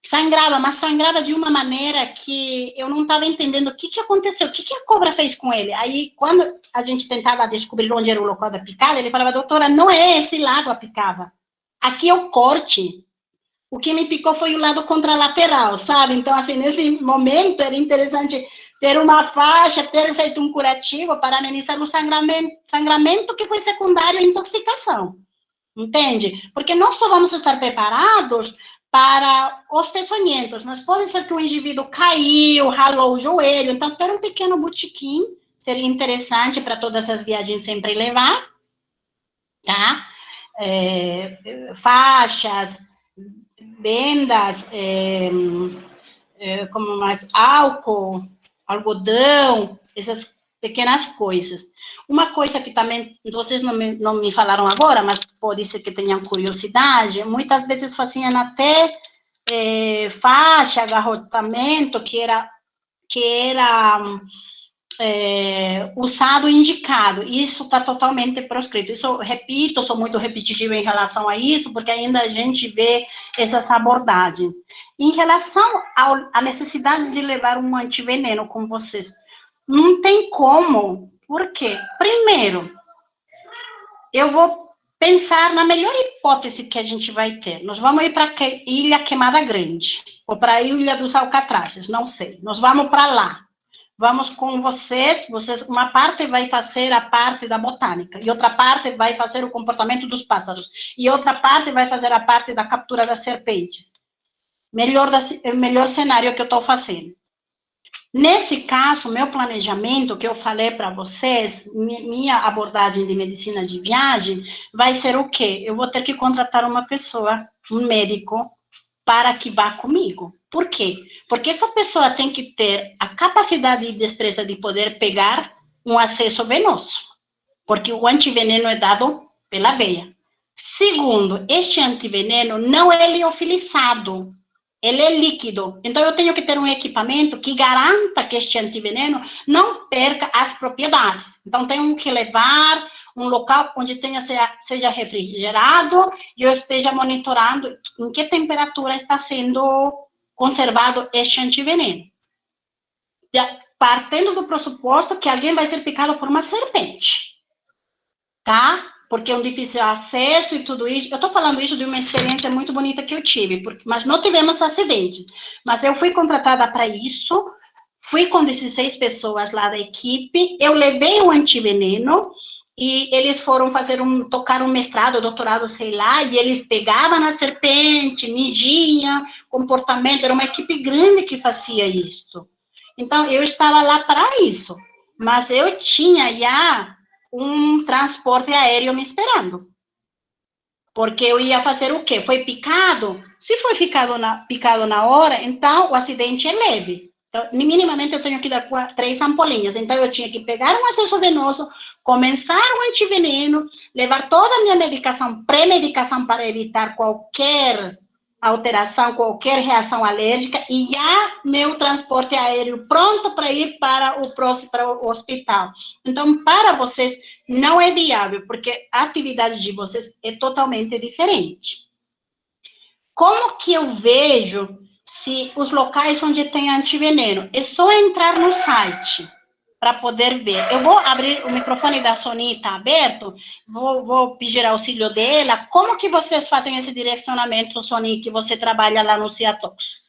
Sangrava, mas sangrava de uma maneira que eu não estava entendendo o que aconteceu, o que a cobra fez com ele. Aí, quando a gente tentava descobrir onde era o local da picada, ele falava, doutora, não é esse lado a picava, aqui é o corte. O que me picou foi o lado contralateral, sabe? Então, assim, nesse momento era interessante ter uma faixa, ter feito um curativo para amenizar o sangramento que foi secundário à intoxicação, entende? Porque nós só vamos estar preparados para os peçonhentos, mas pode ser que o indivíduo caiu, ralou o joelho, então ter um pequeno botequim seria interessante para todas as viagens sempre levar, tá? Faixas, vendas, como mais álcool, algodão, essas pequenas coisas. Uma coisa que também vocês não me falaram agora, mas pode ser que tenham curiosidade, muitas vezes faziam até faixa, agarrotamento, que era usado e indicado. Isso está totalmente proscrito. Isso, repito, sou muito repetitiva em relação a isso, porque ainda a gente vê essas abordagens. Em relação à necessidade de levar um antiveneno com vocês, não tem como. Por quê? Primeiro, eu vou pensar na melhor hipótese que a gente vai ter. Nós vamos ir para a Ilha Queimada Grande, ou para a Ilha dos Alcatrazes, não sei. Nós vamos para lá. Vamos com vocês, uma parte vai fazer a parte da botânica, e outra parte vai fazer o comportamento dos pássaros, e outra parte vai fazer a parte da captura das serpentes. Melhor cenário que eu estou fazendo. Nesse caso, meu planejamento, que eu falei para vocês, minha abordagem de medicina de viagem, vai ser o quê? Eu vou ter que contratar uma pessoa, um médico, para que vá comigo. Por quê? Porque essa pessoa tem que ter a capacidade e destreza de poder pegar um acesso venoso, porque o antiveneno é dado pela veia. Segundo, este antiveneno não é liofilizado, ele é líquido. Então, eu tenho que ter um equipamento que garanta que este antiveneno não perca as propriedades. Então, tenho que levar um local onde seja refrigerado e eu esteja monitorando em que temperatura está sendo conservado este antiveneno. Partindo do pressuposto que alguém vai ser picado por uma serpente, tá? porque é um difícil acesso e tudo isso. Eu estou falando isso de uma experiência muito bonita que eu tive, mas não tivemos acidentes. Mas eu fui contratada para isso, fui com 16 pessoas lá da equipe, eu levei o antiveneno, e eles foram tocar um mestrado, doutorado, sei lá, e eles pegavam a serpente, mediam comportamento, era uma equipe grande que fazia isso. Então, eu estava lá para isso, mas eu tinha já um transporte aéreo me esperando. Porque eu ia fazer o quê? Foi picado? Se foi picado na hora, então o acidente é leve. Então, minimamente eu tenho que dar 3 ampolinhas. Então, eu tinha que pegar um acesso venoso, começar o antiveneno, levar toda a minha medicação, pré-medicação para evitar qualquer alteração, qualquer reação alérgica, e já meu transporte aéreo pronto para ir para o hospital. Então, para vocês, não é viável, porque a atividade de vocês é totalmente diferente. Como que eu vejo se os locais onde tem antiveneno? É só entrar no site para poder ver. Eu vou abrir o microfone da Sony, está aberto, vou pedir auxílio dela. Como que vocês fazem esse direcionamento, Sony, que você trabalha lá no Ciatox?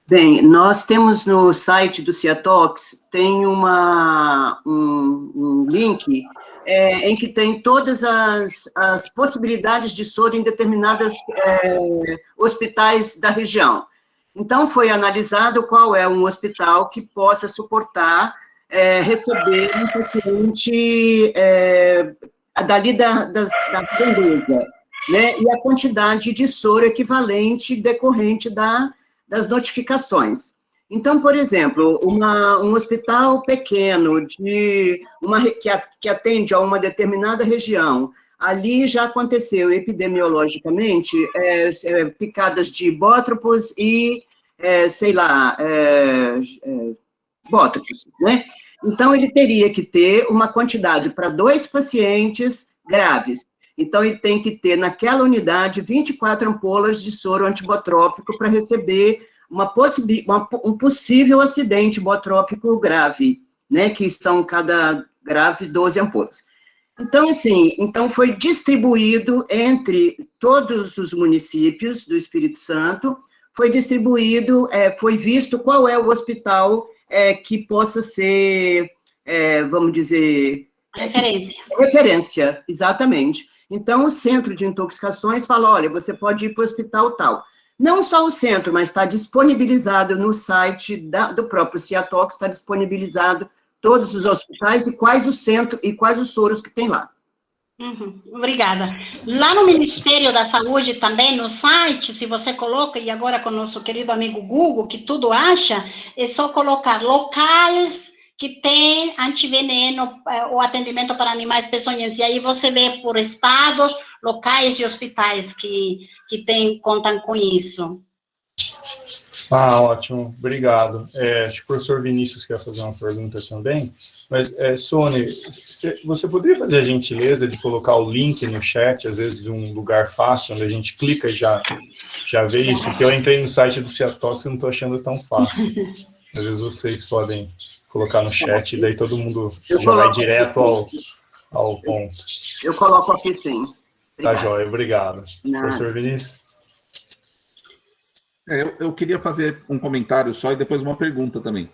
Bem, nós temos no site do Ciatox, tem um link em que tem todas as possibilidades de soro em determinados hospitais da região. Então, foi analisado qual é um hospital que possa suportar receber um paciente dali da Grandeza, né? E a quantidade de soro equivalente decorrente das notificações. Então, por exemplo, um hospital pequeno, que atende a uma determinada região, ali já aconteceu epidemiologicamente picadas de bótropos e, bótropos, né? Então, ele teria que ter uma quantidade para 2 pacientes graves. Então, ele tem que ter, naquela unidade, 24 ampolas de soro antibotrópico para receber um possível acidente botrópico grave, né? Que são, cada grave, 12 ampolas. Então, assim, foi distribuído entre todos os municípios do Espírito Santo, foi distribuído, foi visto qual é o hospital que possa ser, vamos dizer... Referência, exatamente. Então, o Centro de Intoxicações fala, olha, você pode ir para o hospital tal. Não só o centro, mas está disponibilizado no site do próprio Ciatox, está disponibilizado todos os hospitais e quais os soros que tem lá. Obrigada. Lá no Ministério da Saúde também, no site, se você coloca, e agora com o nosso querido amigo Google, que tudo acha, é só colocar locais que tem antiveneno ou atendimento para animais peçonhentos, e aí você vê por estados, locais e hospitais que contam com isso. Ótimo, obrigado. Acho que o professor Vinícius quer fazer uma pergunta também, mas, Sônia, você poderia fazer a gentileza de colocar o link no chat, às vezes de um lugar fácil, onde a gente clica e já vê isso, porque eu entrei no site do Ciatox e não estou achando tão fácil. Às vezes vocês podem colocar no chat, e daí todo mundo já vai direto ao ponto. Eu coloco aqui, sim. Tá joia, obrigado. Professor Vinícius? Eu queria fazer um comentário só e depois uma pergunta também.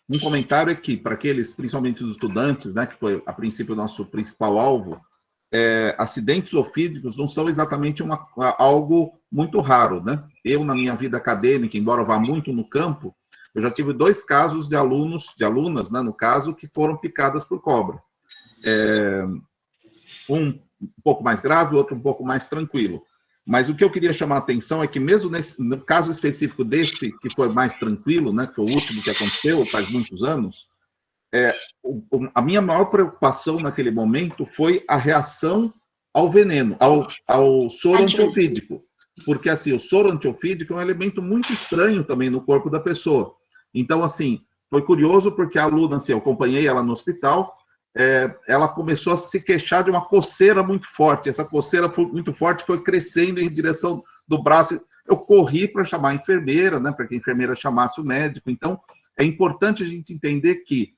Um comentário é que, para aqueles, principalmente os estudantes, né, que foi, a princípio, o nosso principal alvo, acidentes ofídicos não são exatamente algo muito raro, né? Eu, na minha vida acadêmica, embora eu vá muito no campo, eu já tive 2 casos de alunas, né, no caso, que foram picadas por cobra. Um pouco mais grave, outro um pouco mais tranquilo. Mas o que eu queria chamar a atenção é que mesmo no caso específico desse, que foi mais tranquilo, né, que foi o último que aconteceu, faz muitos anos, a minha maior preocupação naquele momento foi a reação ao veneno, ao soro antiofídico. Porque, assim, o soro antiofídico é um elemento muito estranho também no corpo da pessoa. Então, assim, foi curioso porque a aluna, assim, eu acompanhei ela no hospital, ela começou a se queixar de uma coceira muito forte. Essa coceira muito forte foi crescendo em direção do braço. Eu corri para chamar a enfermeira, né, para que a enfermeira chamasse o médico. Então, é importante a gente entender que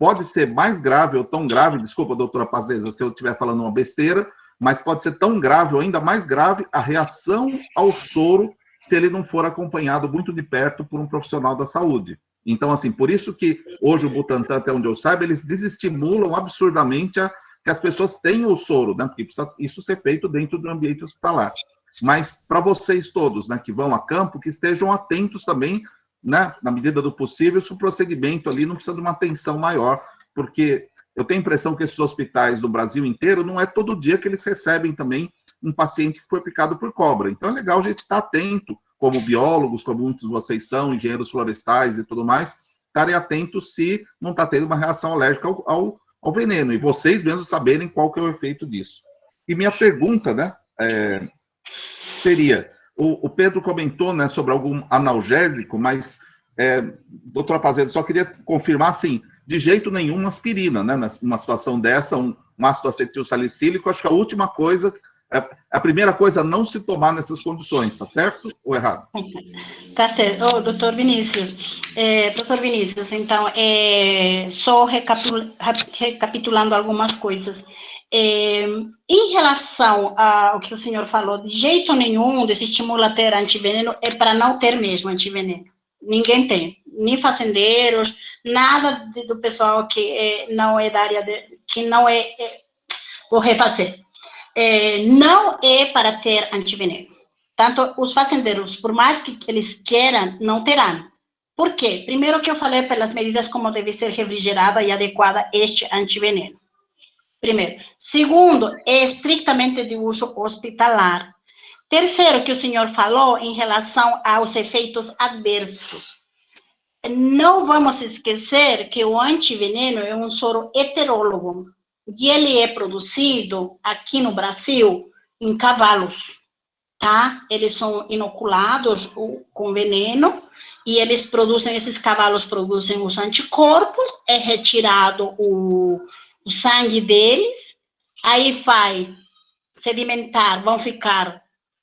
pode ser mais grave ou tão grave, desculpa, doutora Pazeza, se eu estiver falando uma besteira, mas pode ser tão grave ou ainda mais grave a reação ao soro se ele não for acompanhado muito de perto por um profissional da saúde. Então, assim, por isso que hoje o Butantan, até onde eu saiba, eles desestimulam absurdamente que as pessoas tenham o soro, né? Porque precisa isso ser feito dentro do ambiente hospitalar. Mas para vocês todos, né, que vão a campo, que estejam atentos também, né, na medida do possível, se o procedimento ali não precisa de uma atenção maior, porque eu tenho a impressão que esses hospitais do Brasil inteiro, não é todo dia que eles recebem também um paciente que foi picado por cobra. Então é legal a gente estar atento, como biólogos, como muitos de vocês são, engenheiros florestais e tudo mais, estarem atentos se não está tendo uma reação alérgica ao veneno, e vocês mesmos saberem qual que é o efeito disso. E minha pergunta, né, seria, o Pedro comentou, né, sobre algum analgésico, mas, doutora Pazeza, só queria confirmar, assim, de jeito nenhum uma aspirina, né, numa situação dessa, um ácido acetil salicílico, acho que a última coisa, a primeira coisa a não se tomar nessas condições, tá certo ou errado? Tá certo. Doutor Vinícius, professor Vinícius, então, só recapitulando algumas coisas. Em relação ao que o senhor falou, de jeito nenhum desestimula ter antiveneno, é para não ter mesmo antiveneno. Ninguém tem, nem fazendeiros, nada do pessoal que não é da área, que não vou refazer. Não é para ter antiveneno. Tanto os fazendeiros, por mais que eles queiram, não terão. Por quê? Primeiro que eu falei pelas medidas como deve ser refrigerada e adequada este antiveneno. Primeiro. Segundo, é estritamente de uso hospitalar. Terceiro, que o senhor falou em relação aos efeitos adversos. Não vamos esquecer que o antiveneno é um soro heterólogo, e ele é produzido aqui no Brasil em cavalos, tá? Eles são inoculados com veneno, e esses cavalos produzem os anticorpos, é retirado o sangue deles, aí vai sedimentar, vão ficar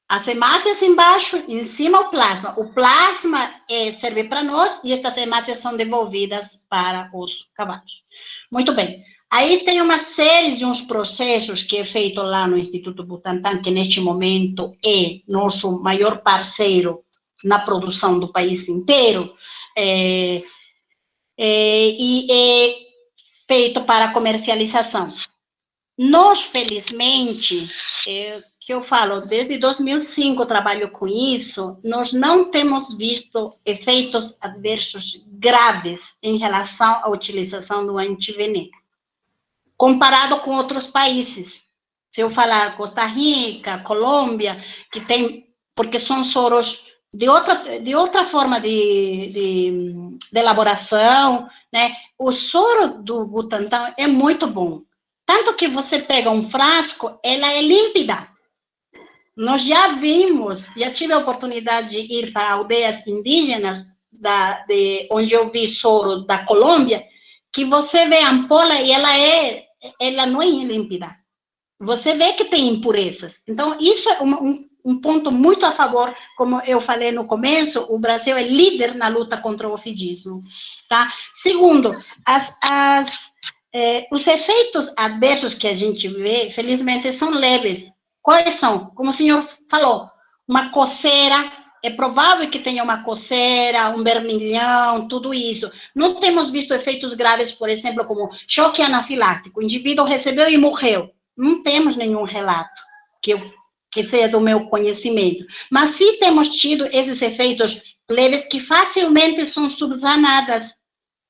as hemácias embaixo, em cima o plasma. O plasma serve para nós, e estas hemácias são devolvidas para os cavalos. Muito bem. Aí tem uma série de uns processos que é feito lá no Instituto Butantan, que neste momento é nosso maior parceiro na produção do país inteiro, e é feito para comercialização. Nós, felizmente, que eu falo, desde 2005 eu trabalho com isso, nós não temos visto efeitos adversos graves em relação à utilização do antiveneno, comparado com outros países. Se eu falar Costa Rica, Colômbia, que tem, porque são soros de outra forma de elaboração, né? O soro do Butantan é muito bom. Tanto que você pega um frasco, ela é límpida. Nós já tive a oportunidade de ir para aldeias indígenas, onde eu vi soro da Colômbia, que você vê a ampola e ela não é límpida. Você vê que tem impurezas. Então, isso é um ponto muito a favor, como eu falei no começo, o Brasil é líder na luta contra o ofidismo, tá? Segundo, os efeitos adversos que a gente vê, felizmente, são leves. Quais são? Como o senhor falou, uma coceira, é provável que tenha uma coceira, um vermelhão, tudo isso. Não temos visto efeitos graves, por exemplo, como choque anafilático. O indivíduo recebeu e morreu. Não temos nenhum relato que seja do meu conhecimento. Mas sim temos tido esses efeitos leves que facilmente são subsanadas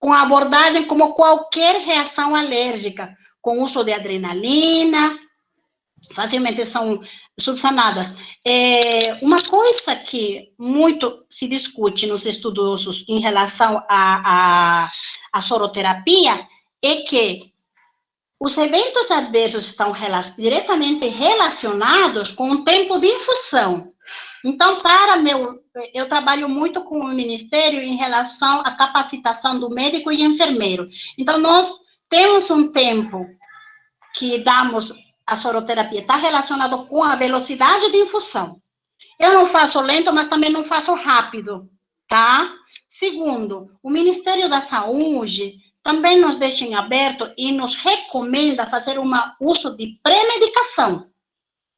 com a abordagem como qualquer reação alérgica, com uso de adrenalina, facilmente são subsanadas. Uma coisa que muito se discute nos estudiosos em relação à soroterapia é que os eventos adversos estão diretamente relacionados com o tempo de infusão. Então, eu trabalho muito com o Ministério em relação à capacitação do médico e enfermeiro. Então, nós temos um tempo que damos a soroterapia, está relacionado com a velocidade de infusão. Eu não faço lento, mas também não faço rápido, tá? Segundo, o Ministério da Saúde também nos deixa em aberto e nos recomenda fazer um uso de pré-medicação.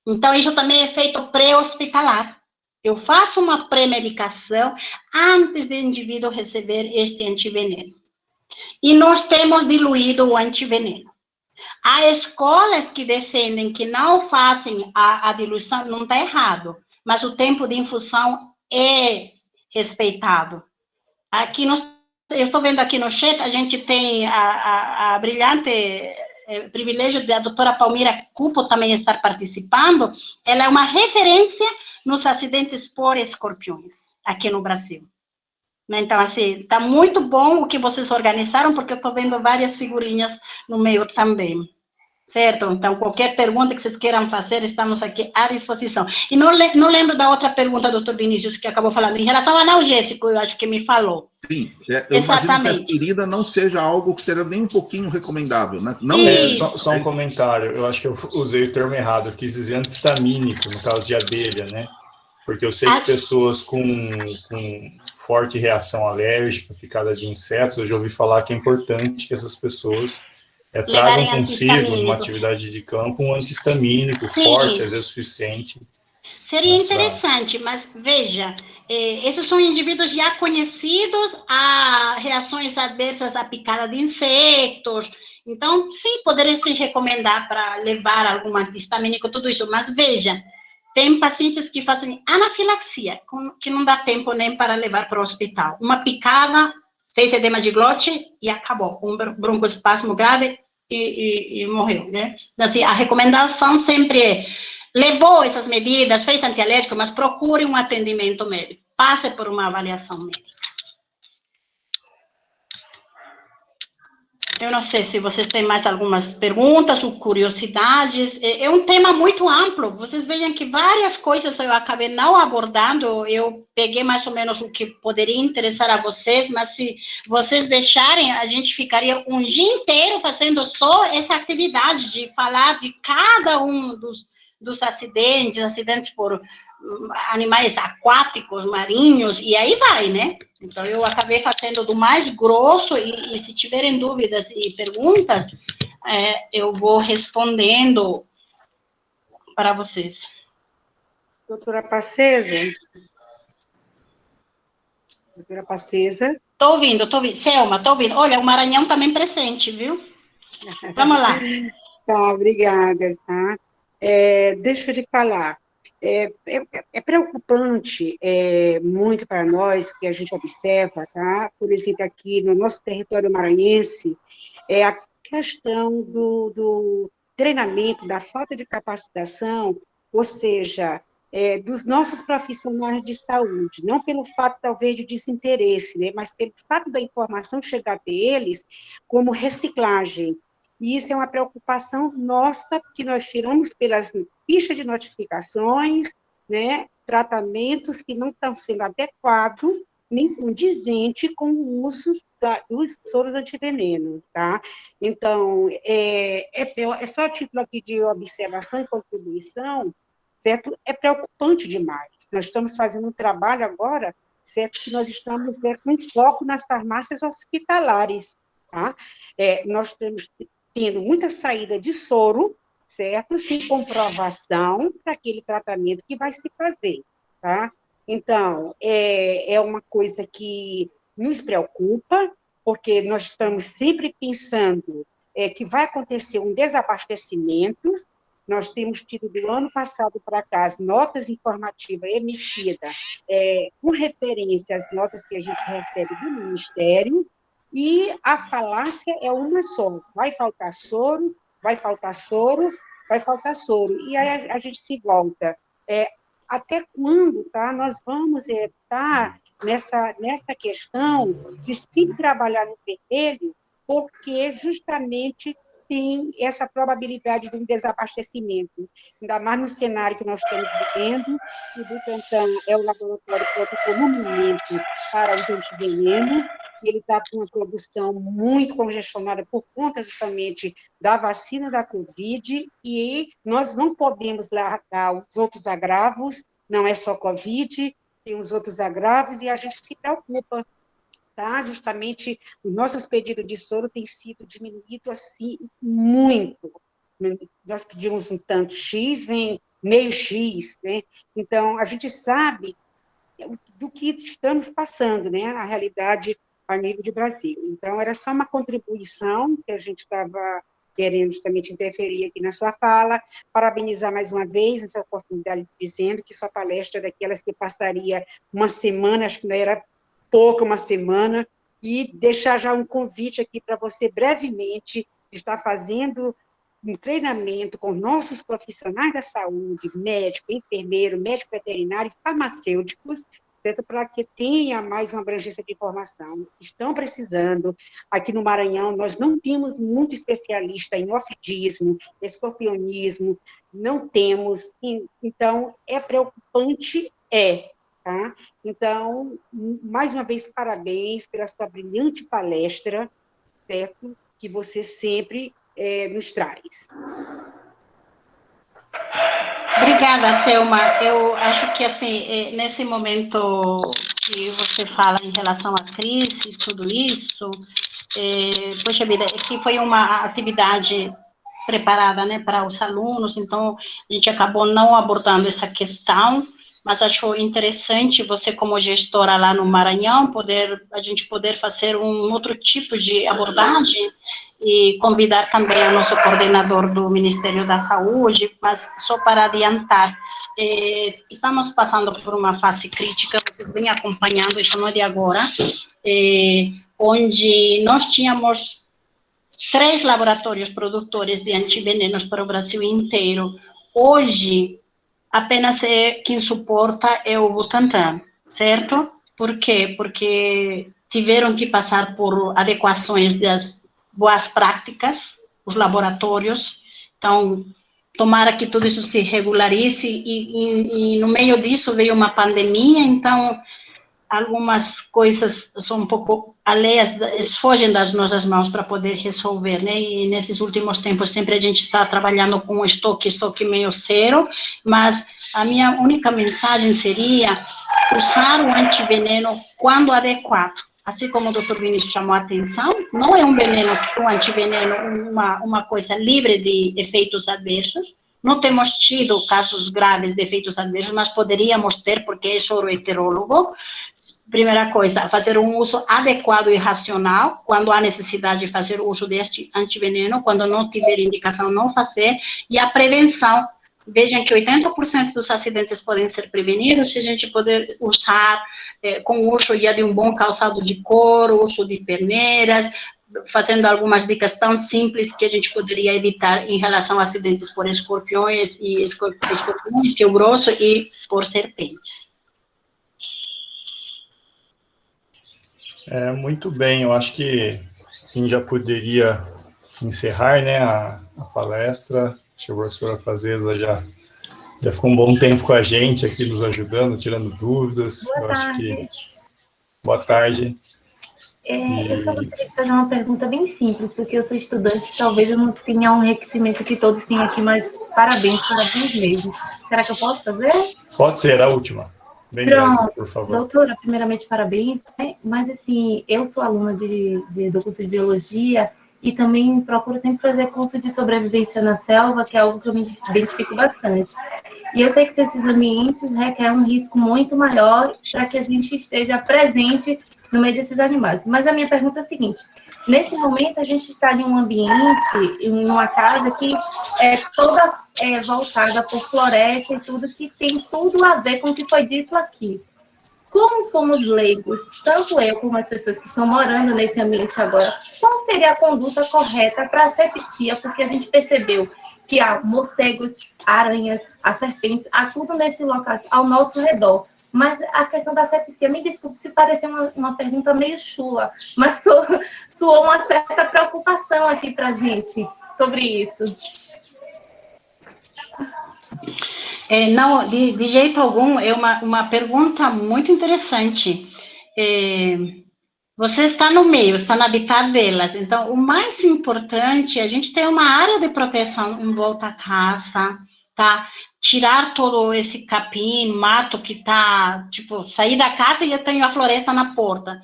Então, isso também é feito pré-hospitalar. Eu faço uma pré-medicação antes do indivíduo receber este antiveneno. E nós temos diluído o antiveneno. Há escolas que defendem que não fazem a diluição, não está errado, mas o tempo de infusão é respeitado. Aqui eu estou vendo aqui no chat, a gente tem a brilhante privilégio da doutora Palmira Cupo também estar participando. Ela é uma referência nos acidentes por escorpiões aqui no Brasil. Então, assim, está muito bom o que vocês organizaram, porque eu estou vendo várias figurinhas no meio também. Certo? Então, qualquer pergunta que vocês queiram fazer, estamos aqui à disposição. E não lembro da outra pergunta, doutor Vinícius, que acabou falando. Em relação ao analgésico, eu acho que me falou. Sim, eu imagino que a aspirina não seja algo que seja nem um pouquinho recomendável, né? Não só um comentário. Eu acho que eu usei o termo errado. Eu quis dizer antistamínico, no caso de abelha, né? Porque eu sei que pessoas com forte reação alérgica, picada de insetos, eu já ouvi falar que é importante que essas pessoas tragam consigo, numa atividade de campo, um antihistamínico forte, às vezes suficiente. Seria interessante, mas veja, esses são indivíduos já conhecidos a reações adversas à picada de insetos. Então, sim, poderia se recomendar para levar algum antihistamínico, tudo isso. Mas veja, tem pacientes que fazem anafilaxia, que não dá tempo nem para levar para o hospital. Uma picada, fez edema de glote e acabou. Um broncoespasmo grave e morreu, né? Então, assim, a recomendação sempre é, levou essas medidas, fez antialérgico, mas procure um atendimento médico. Passe por uma avaliação médica. Eu não sei se vocês têm mais algumas perguntas ou curiosidades. É um tema muito amplo. Vocês vejam que várias coisas eu acabei não abordando. Eu peguei mais ou menos o que poderia interessar a vocês, mas se vocês deixarem, a gente ficaria um dia inteiro fazendo só essa atividade de falar de cada um dos acidentes por animais aquáticos, marinhos, e aí vai, né? Então, eu acabei fazendo do mais grosso, e se tiverem dúvidas e perguntas, eu vou respondendo para vocês. Doutora Pacesa? Doutora Pacesa? Estou ouvindo. Selma, estou ouvindo. Olha, o Maranhão também presente, viu? Vamos lá. Tá, obrigada, tá? Deixa eu lhe falar. É preocupante muito para nós, que a gente observa, tá? Por exemplo, aqui no nosso território maranhense, a questão do treinamento, da falta de capacitação, ou seja, dos nossos profissionais de saúde, não pelo fato, talvez, de desinteresse, né? Mas pelo fato da informação chegar até eles como reciclagem. E isso é uma preocupação nossa, que nós tiramos pelas fichas de notificações, né, tratamentos que não estão sendo adequados, nem condizentes com o uso dos soros antivenenos, tá? Então, só título aqui de observação e contribuição, certo? É preocupante demais. Nós estamos fazendo um trabalho agora, certo? Que nós estamos com foco nas farmácias hospitalares, tá? Nós estamos tendo muita saída de soro, certo? Sem comprovação para aquele tratamento que vai se fazer, tá? Então, é uma coisa que nos preocupa, porque nós estamos sempre pensando que vai acontecer um desabastecimento. Nós temos tido, do ano passado para cá, as notas informativas emitidas com referência às notas que a gente recebe do Ministério, e a falácia é uma só: vai faltar soro, vai faltar soro, vai faltar soro. E aí a gente se volta. Até quando, tá? Nós vamos estar nessa questão de se trabalhar no vermelho, porque justamente tem essa probabilidade de um desabastecimento, ainda mais no cenário que nós estamos vivendo. O Butantan é o laboratório próprio no momento para os antivenenos, ele está com uma produção muito congestionada por conta justamente da vacina da Covid, e nós não podemos largar os outros agravos, não é só Covid, tem os outros agravos, e a gente se preocupa, tá? Justamente os nossos pedidos de soro têm sido diminuídos, assim, muito. Nós pedimos um tanto X, vem meio X, né? Então, a gente sabe do que estamos passando, né? A realidade a nível de Brasil. Então, era só uma contribuição que a gente estava querendo justamente interferir aqui na sua fala, parabenizar mais uma vez essa oportunidade, dizendo que sua palestra é daquelas que passaria uma semana, acho que não era pouco, uma semana, e deixar já um convite aqui para você brevemente estar fazendo um treinamento com nossos profissionais da saúde, médico, enfermeiro, médico veterinário e farmacêuticos, certo? Para que tenha mais uma abrangência de informação. Estão precisando. Aqui no Maranhão, nós não temos muito especialista em ofidismo, escorpionismo, não temos. Então, é preocupante, tá? Então, mais uma vez, parabéns pela sua brilhante palestra, certo? Que você sempre nos traz. Obrigada, Selma. Eu acho que, assim, nesse momento que você fala em relação à crise e tudo isso, poxa vida, que foi uma atividade preparada, né, para os alunos, então a gente acabou não abordando essa questão, mas acho interessante você, como gestora lá no Maranhão, a gente poder fazer um outro tipo de abordagem e convidar também o nosso coordenador do Ministério da Saúde, mas só para adiantar, estamos passando por uma fase crítica, vocês vêm acompanhando, isso não é de agora, onde nós tínhamos 3 laboratórios produtores de antivenenos para o Brasil inteiro. Hoje, apenas quem suporta é o Butantan, certo? Por quê? Porque tiveram que passar por adequações das boas práticas, os laboratórios. Então, tomara que tudo isso se regularize, e no meio disso veio uma pandemia, então algumas coisas são um pouco alheias, fogem das nossas mãos para poder resolver, né? E nesses últimos tempos sempre a gente está trabalhando com estoque meio zero, mas a minha única mensagem seria usar o antiveneno quando adequado. Assim como o Dr. Vinícius chamou a atenção, não é um veneno, um antiveneno, uma coisa livre de efeitos adversos. Não temos tido casos graves de efeitos adversos, mas poderíamos ter, porque é soro heterólogo. Primeira coisa, fazer um uso adequado e racional, quando há necessidade de fazer uso deste antiveneno, quando não tiver indicação, não fazer, e a prevenção. Vejam que 80% dos acidentes podem ser prevenidos se a gente puder usar com o uso já de um bom calçado de couro, uso de perneiras, fazendo algumas dicas tão simples que a gente poderia evitar em relação a acidentes por escorpiões, que é o grosso, e por serpentes. Muito bem, eu acho que a gente já poderia encerrar, né, a palestra. A professora Pazeza já ficou um bom tempo com a gente aqui, nos ajudando, tirando dúvidas. Boa tarde. Eu só gostaria de fazer uma pergunta bem simples, porque eu sou estudante, talvez eu não tenha um requerimento que todos têm aqui, mas parabéns mesmo. Será que eu posso fazer? Pode ser, a última. Bem grande, por favor. Doutora, primeiramente, parabéns, né? Mas, assim, eu sou aluna do curso de Biologia e também procuro sempre fazer curso de sobrevivência na selva, que é algo que eu me identifico bastante. E eu sei que esses ambientes requerem um risco muito maior para que a gente esteja presente no meio desses animais. Mas a minha pergunta é a seguinte: nesse momento a gente está em um ambiente, em uma casa que é toda voltada por floresta e tudo, que tem tudo a ver com o que foi dito aqui. Como somos leigos, tanto eu como as pessoas que estão morando nesse ambiente agora, qual seria a conduta correta para a sepsia? Porque a gente percebeu que há morcegos, aranhas, há serpentes, há tudo nesse local ao nosso redor. Mas a questão da sepsia, me desculpe se parecer uma pergunta meio chula, mas soou uma certa preocupação aqui para a gente sobre isso. Não, de jeito algum, é uma pergunta muito interessante. Você está no meio, está no habitat delas, então o mais importante é a gente ter uma área de proteção em volta à casa, tá? Tirar todo esse capim, mato que tá, tipo, sair da casa e eu tenho a floresta na porta.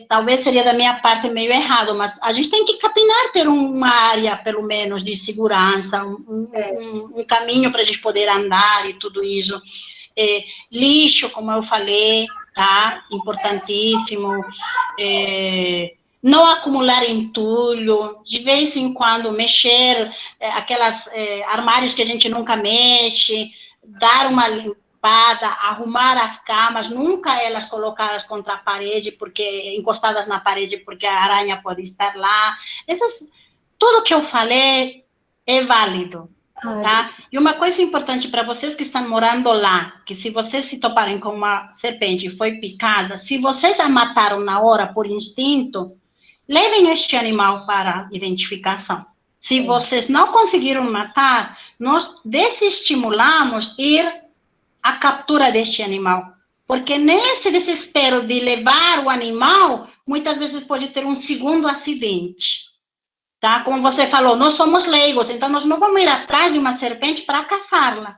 talvez seria da minha parte meio errado, mas a gente tem que capinar, ter uma área, pelo menos, de segurança, um caminho para a gente poder andar e tudo isso. Lixo, como eu falei, tá? Importantíssimo. Não acumular entulho, de vez em quando mexer, aquelas armários que a gente nunca mexe, dar uma limpada, arrumar as camas, nunca elas colocadas contra a parede, porque encostadas na parede, porque a aranha pode estar lá. Tudo que eu falei é válido, tá? E uma coisa importante para vocês que estão morando lá, que se vocês se toparem com uma serpente e foi picada, se vocês a mataram na hora por instinto, levem este animal para identificação. Se vocês não conseguiram matar, nós desestimulamos ir à captura deste animal. Porque nesse desespero de levar o animal, muitas vezes pode ter um segundo acidente. Tá? Como você falou, nós somos leigos, então nós não vamos ir atrás de uma serpente para caçá-la.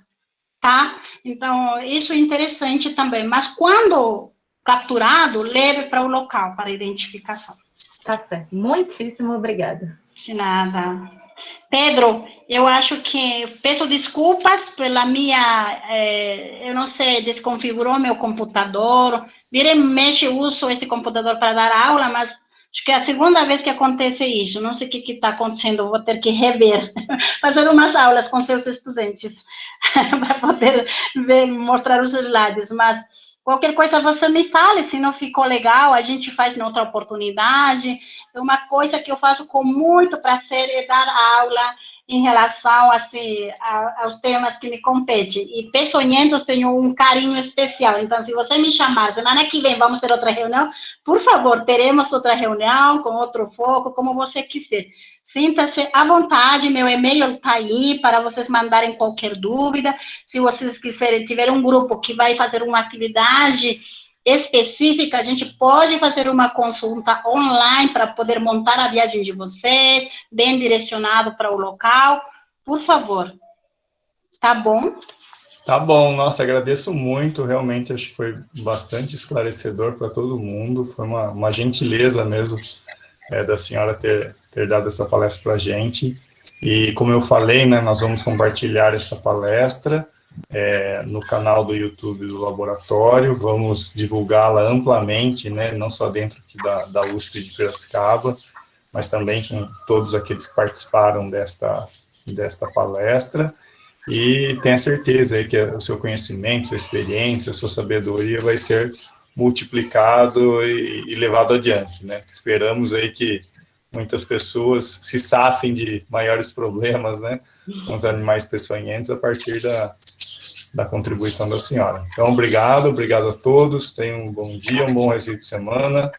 Tá? Então, isso é interessante também. Mas quando capturado, leve para o local, para identificação. Tá certo. Muitíssimo obrigada. De nada. Pedro, eu acho que peço desculpas pela minha, eu não sei, desconfigurou meu computador, vira e mexe, uso esse computador para dar aula, mas acho que é a segunda vez que acontece isso, não sei o que está acontecendo, vou ter que rever, fazer umas aulas com seus estudantes, para poder mostrar os slides, mas qualquer coisa você me fale, se não ficou legal, a gente faz em outra oportunidade. Uma coisa que eu faço com muito prazer é dar aula em relação assim, aos temas que me competem. E Peçonhentos tenho um carinho especial. Então, se você me chamar, semana que vem vamos ter outra reunião, por favor, teremos outra reunião com outro foco, como você quiser. Sinta-se à vontade, meu e-mail está aí para vocês mandarem qualquer dúvida. Se vocês quiserem, tiver um grupo que vai fazer uma atividade específica, a gente pode fazer uma consulta online para poder montar a viagem de vocês, bem direcionado para o local. Por favor. Tá bom? Tá bom, nossa, agradeço muito, realmente acho que foi bastante esclarecedor para todo mundo, foi uma gentileza mesmo da senhora ter dado essa palestra para a gente, e como eu falei, né, nós vamos compartilhar essa palestra no canal do YouTube do laboratório, vamos divulgá-la amplamente, né, não só dentro aqui da USP de Piracicaba, mas também com todos aqueles que participaram desta palestra, e tenha certeza aí que o seu conhecimento, sua experiência, sua sabedoria vai ser multiplicado e levado adiante, né? Esperamos aí que muitas pessoas se safem de maiores problemas, né, com os animais peçonhentos a partir da contribuição da senhora. Então, obrigado a todos, tenham um bom dia, um bom resto de semana,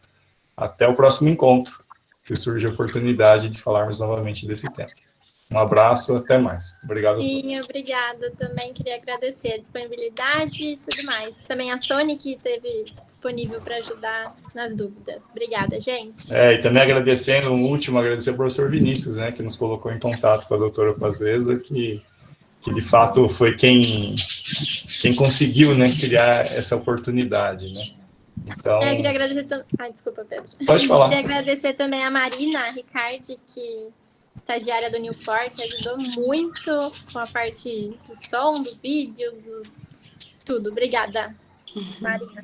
até o próximo encontro, se surge a oportunidade de falarmos novamente desse tema. Um abraço, até mais. Obrigado a todos. Sim, obrigada. Também queria agradecer a disponibilidade e tudo mais. Também a Sônia, que esteve disponível para ajudar nas dúvidas. Obrigada, gente. E também agradecendo, agradecer ao professor Vinícius, né, que nos colocou em contato com a doutora Pazeza, que de fato foi quem conseguiu, né, criar essa oportunidade, né. Então... Eu queria agradecer também... desculpa, Pedro. Pode falar. Queria agradecer também a Marina Ricardi, que estagiária do Newfor, que ajudou muito com a parte do som, do vídeo, tudo. Obrigada, Marina.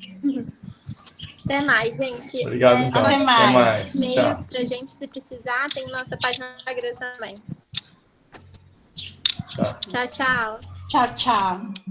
Até mais, gente. Obrigado, então. Até mais. E-mails pra gente, se precisar, tem nossa página no Instagram também. Tchau. Tchau, tchau. Tchau, tchau.